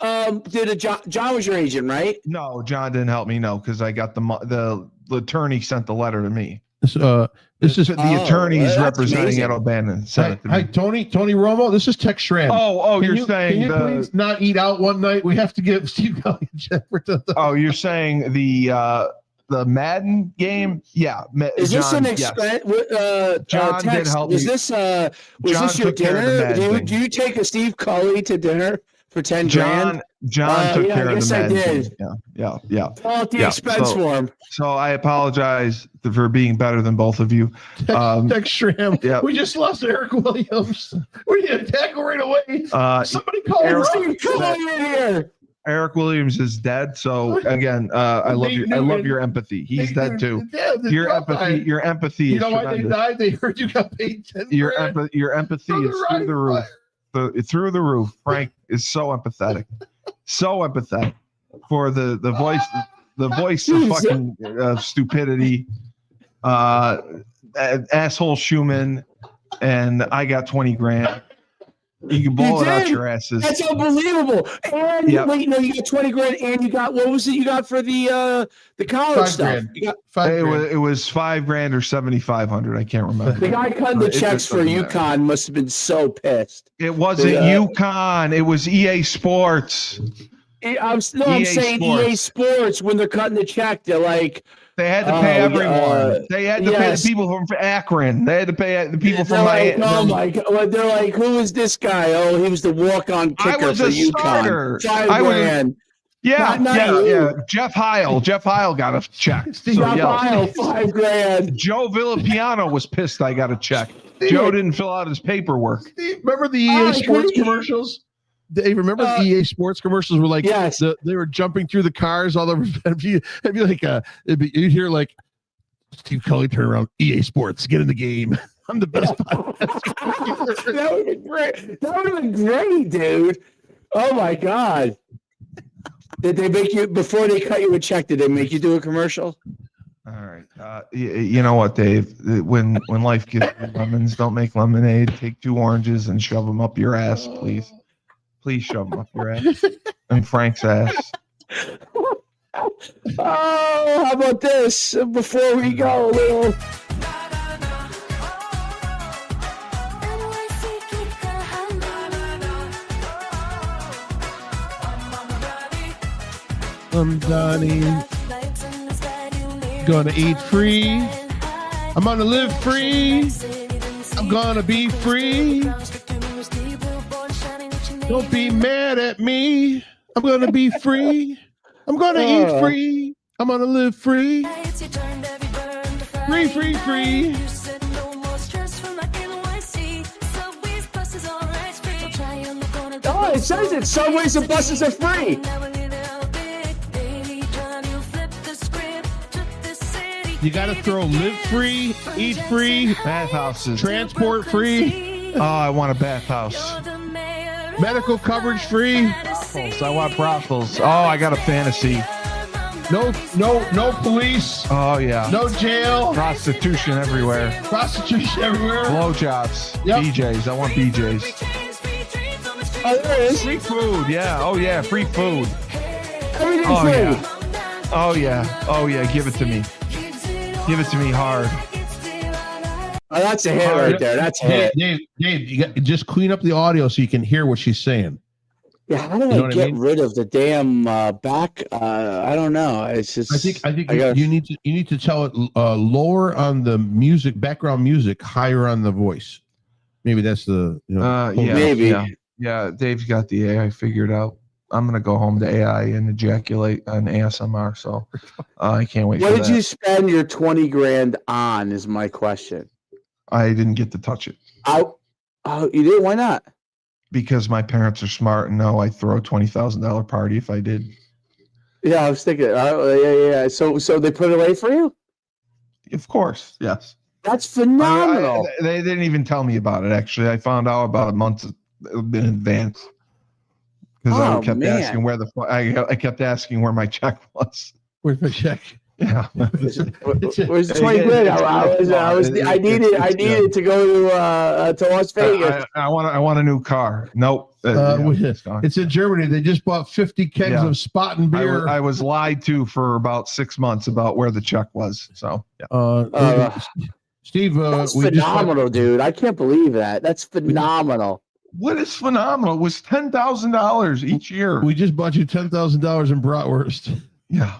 John was your agent, right? No, John didn't help me. No, because I got the attorney sent the letter to me. This is The attorneys that's representing amazing. Ed O'Bannon sent it to hi, me. Tony Romo. This is Tex Schramm. Oh, Can you're saying can you please not eat out one night? We have to give Steve Gully a check for the. Oh, you're saying the Madden game? Yeah. Is this John, an yes. expense? John did help was me. this John this your took care of the dinner? Madden thing. Do you take a Steve Cully to dinner for 10 grand? John took yeah, care I of guess the I Madden did. thing. Yeah. Fill out the Yeah, expense so- form. So I apologize for being better than both of you. Tex Schramm. yeah. We just lost Eric Williams. We need a tackle right away. Somebody call Eric- him. Steve Cully in here. Eric Williams is dead. So again, I love your empathy. He's dead too. Yeah, Your empathy You is know why they tremendous. died? They heard you got paid 10 Your grand. empathy From the is through the Rhine roof. Through the roof. Frank is so empathetic. So empathetic for the voice of fucking stupidity. Asshole Schumann, and I got 20 grand. You can blow it out did? your asses. That's unbelievable. And Yep. wait, no, you got 20 grand, and you got, what was it you got for the college 5 stuff? grand. You got, 5 It grand. was 5 grand or 7,500. I can't remember. the guy cutting the It checks just for doesn't matter. UConn must have been so pissed. It wasn't UConn. It was EA Sports. I'm EA saying Sports. EA Sports, when they're cutting the check, they're like, They had to pay Oh, everyone. They had to pay yes. the people from Akron. They had to pay the people they're from like, Miami. oh my god, well, they're like, who is this guy? Oh, he was the walk-on I kicker was for a UConn. starter. 5 I was- grand. Yeah, Not you. yeah. Jeff Heil got a check. So, Got yeah. Lyle, 5 grand. Joe Villapiano was pissed I got a check. Steve, Joe didn't fill out his paperwork. Steve, remember the EA Oh, Sports he- commercials? Dave, remember the EA Sports commercials were like, Yes. they were jumping through the cars all over. It'd be like, you'd hear like, Steve Cully turn around, EA Sports, get in the game. I'm the best podcast. That would have been great. That would have been great, dude. Oh my god. Did they make you, before they cut you a check, did they make you do a commercial? All right. You know what, Dave? When life gives you lemons, don't make lemonade. Take 2 oranges and shove them up your ass, please. Please shove them up your ass. And Frank's ass. Oh, how about this? Before we go, a little. I'm Donnie, gonna eat free. I'm gonna live free. I'm gonna be free. Don't be mad at me. I'm gonna be free. I'm gonna eat free. I'm gonna live free. Free, free, free. Oh, it says it. Subways and buses are free. You gotta throw live free, eat free, Bathhouses. transport free, Oh, I want a bathhouse. medical coverage free. I want brothels. Oh, I got a fantasy. No police. Oh yeah. No jail. Prostitution everywhere. Prostitution everywhere. Blowjobs. Yep. BJs. I want BJs. Oh, there it is. Free food. Yeah. Oh yeah. Free food. Everything's Oh free. yeah. Oh yeah. Oh yeah. Give it to me. Give it to me hard. Oh, that's a hit right there. That's a hit. Dave, you got just clean up the audio so you can hear what she's saying. Yeah, how do You know I what I get mean? rid of the damn back? I don't know. It's just. I think gotta- you need to tell it lower on the music, background music, higher on the voice. Maybe that's the Yeah. Maybe. Yeah. Dave's got the AI figured out. I'm gonna go home to AI and ejaculate on ASMR. So I can't wait. What for did that. you spend your 20 grand on? Is my question. I didn't get to touch it Oh, you did? Why not? because my parents are smart and know I throw a $20,000 party if I did. Yeah, I was thinking. Yeah. So they put it away for you? Of course, yes. That's phenomenal. They didn't even tell me about it. Actually, I found out about a month in advance because Oh, I kept man. asking where I kept asking where my check was. Where's my check? Yeah. Where's the It's- 20 grand? it's- I needed to go to Las Vegas. I want a new car. Nope. It's gone. It's in Germany. They just bought 50 kegs Yeah. of Spaten beer. I was lied to for about 6 months about where the check was. So yeah. Steve, That's we phenomenal, dude. I can't believe that. That's phenomenal. What is phenomenal? It was $10,000 each year. we just bought you $10,000 in bratwurst. Yeah.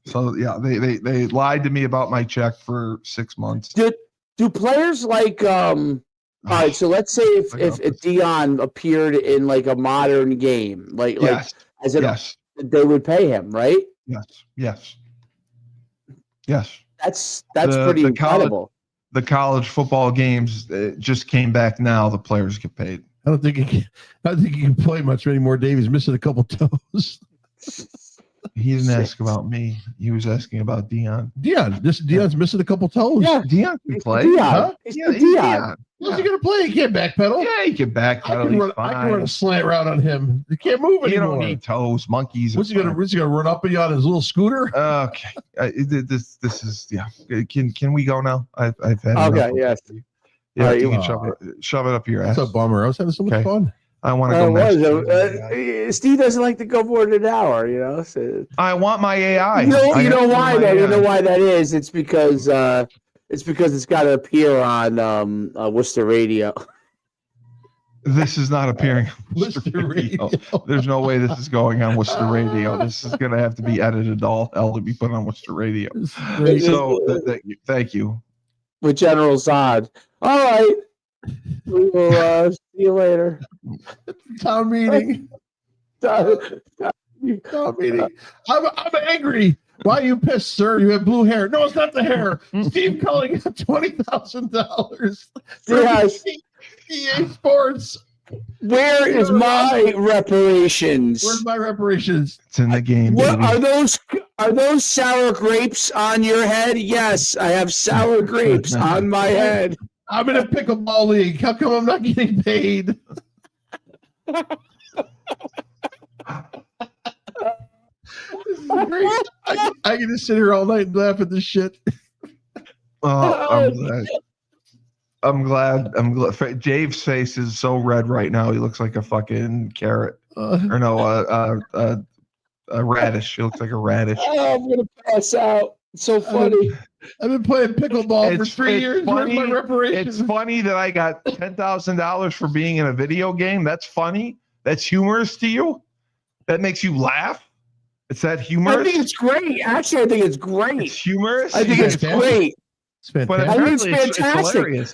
So yeah, they lied to me about my check for 6 months. Do players like all right, so let's say if Dion appeared in like a modern game, like Yes. as it Yes. they would pay him, right? Yes. That's The- pretty the incredible. The college football games just came back now. The players get paid. I don't think he can play much anymore. Dave, he's missing a couple toes. He didn't ask about me. He was asking about Dion. Dion's missing a couple toes. Yeah. Dion can play. Dion. Huh? He's Yeah, he's Dion. Dion. How's he gonna play? He can't backpedal. Yeah, he can back. I can run a slant route on him. He can't move You anymore. don't need toes, monkeys. What's he gonna run up on you on his little scooter? Okay, this is Can we go now? I've had Okay, enough. yes. Yeah, All right, you you- can shove it up your ass. That's a bummer. I was having so much Okay. fun. I want to Oh, go. it next. was. Steve doesn't like to go more than an hour, you know. So. I want my AI. You know I have why my though? You AI. know why that is? It's because it's got to appear on Worcester Radio. This is not appearing on Worcester Worcester Radio. Radio. There's no way this is going on Worcester Radio. This is going to have to be edited all hell to be put on Worcester Radio. Great. So thank you. With General Zod. All right. We will see you later. Town meeting. Town meeting. I'm angry. Why are you pissed, sir? You have blue hair. No, it's not the hair. Steve Culling got $20,000 for Yes. EA Sports. Where is my reparations? Where's my reparations? It's in the game. What baby. are those sour grapes on your head? Yes, I have sour grapes on my head. I'm in a pickleball league. How come I'm not getting paid? This is great. I can just sit here all night and laugh at this shit. Oh, I'm glad. Dave's face is so red right now. He looks like a fucking carrot. Or no, a radish. He looks like a radish. Oh, I'm gonna pass out. It's so funny. I've been playing pickleball for 3 years. Where's my reparations? It's funny that I got $10,000 for being in a video game. That's funny. That's humorous to you. That makes you laugh. Is that I humorous? think it's great. Actually, I think it's great. It's humorous. I think it's fantastic. great. It's But fantastic. I think it's apparently it's fantastic. hilarious.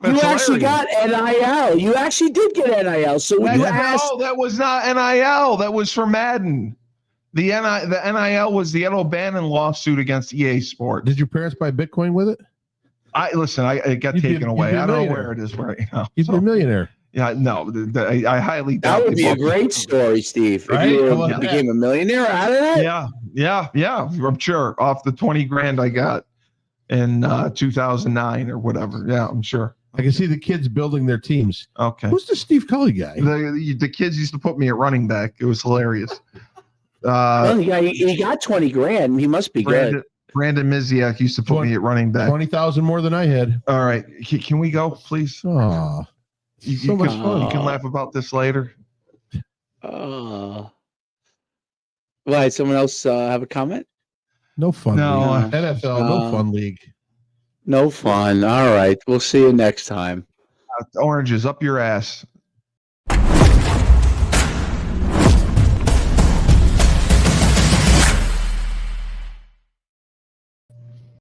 But You it's actually hilarious. got NIL. You actually did get NIL. So when you asked, No, that was not NIL. That was for Madden. The NIL was the Ed O'Bannon lawsuit against EA Sports. Did your parents buy Bitcoin with it? I got You'd be- taken you'd away. be a I don't know millionaire. where it is right now. He's a millionaire. Yeah, no, I highly doubt that would be they a both- great story, Steve. Right? If you How about became a millionaire out of that. Yeah. I'm sure off the 20 grand I got in 2009 or whatever. Yeah, I'm sure. I can see the kids building their teams. Okay. Who's the Steve Cully guy? The kids used to put me at running back. It was hilarious. Well, he got 20 grand. He must be good. Brandon Miziak used to put me at running back. 20,000 more than I had. All right. Can we go, please? Oh, so much fun. You can laugh about this later. Why? Someone else have a comment? No fun No, league. NFL, no fun league. No fun. All right. We'll see you next time. Oranges up your ass.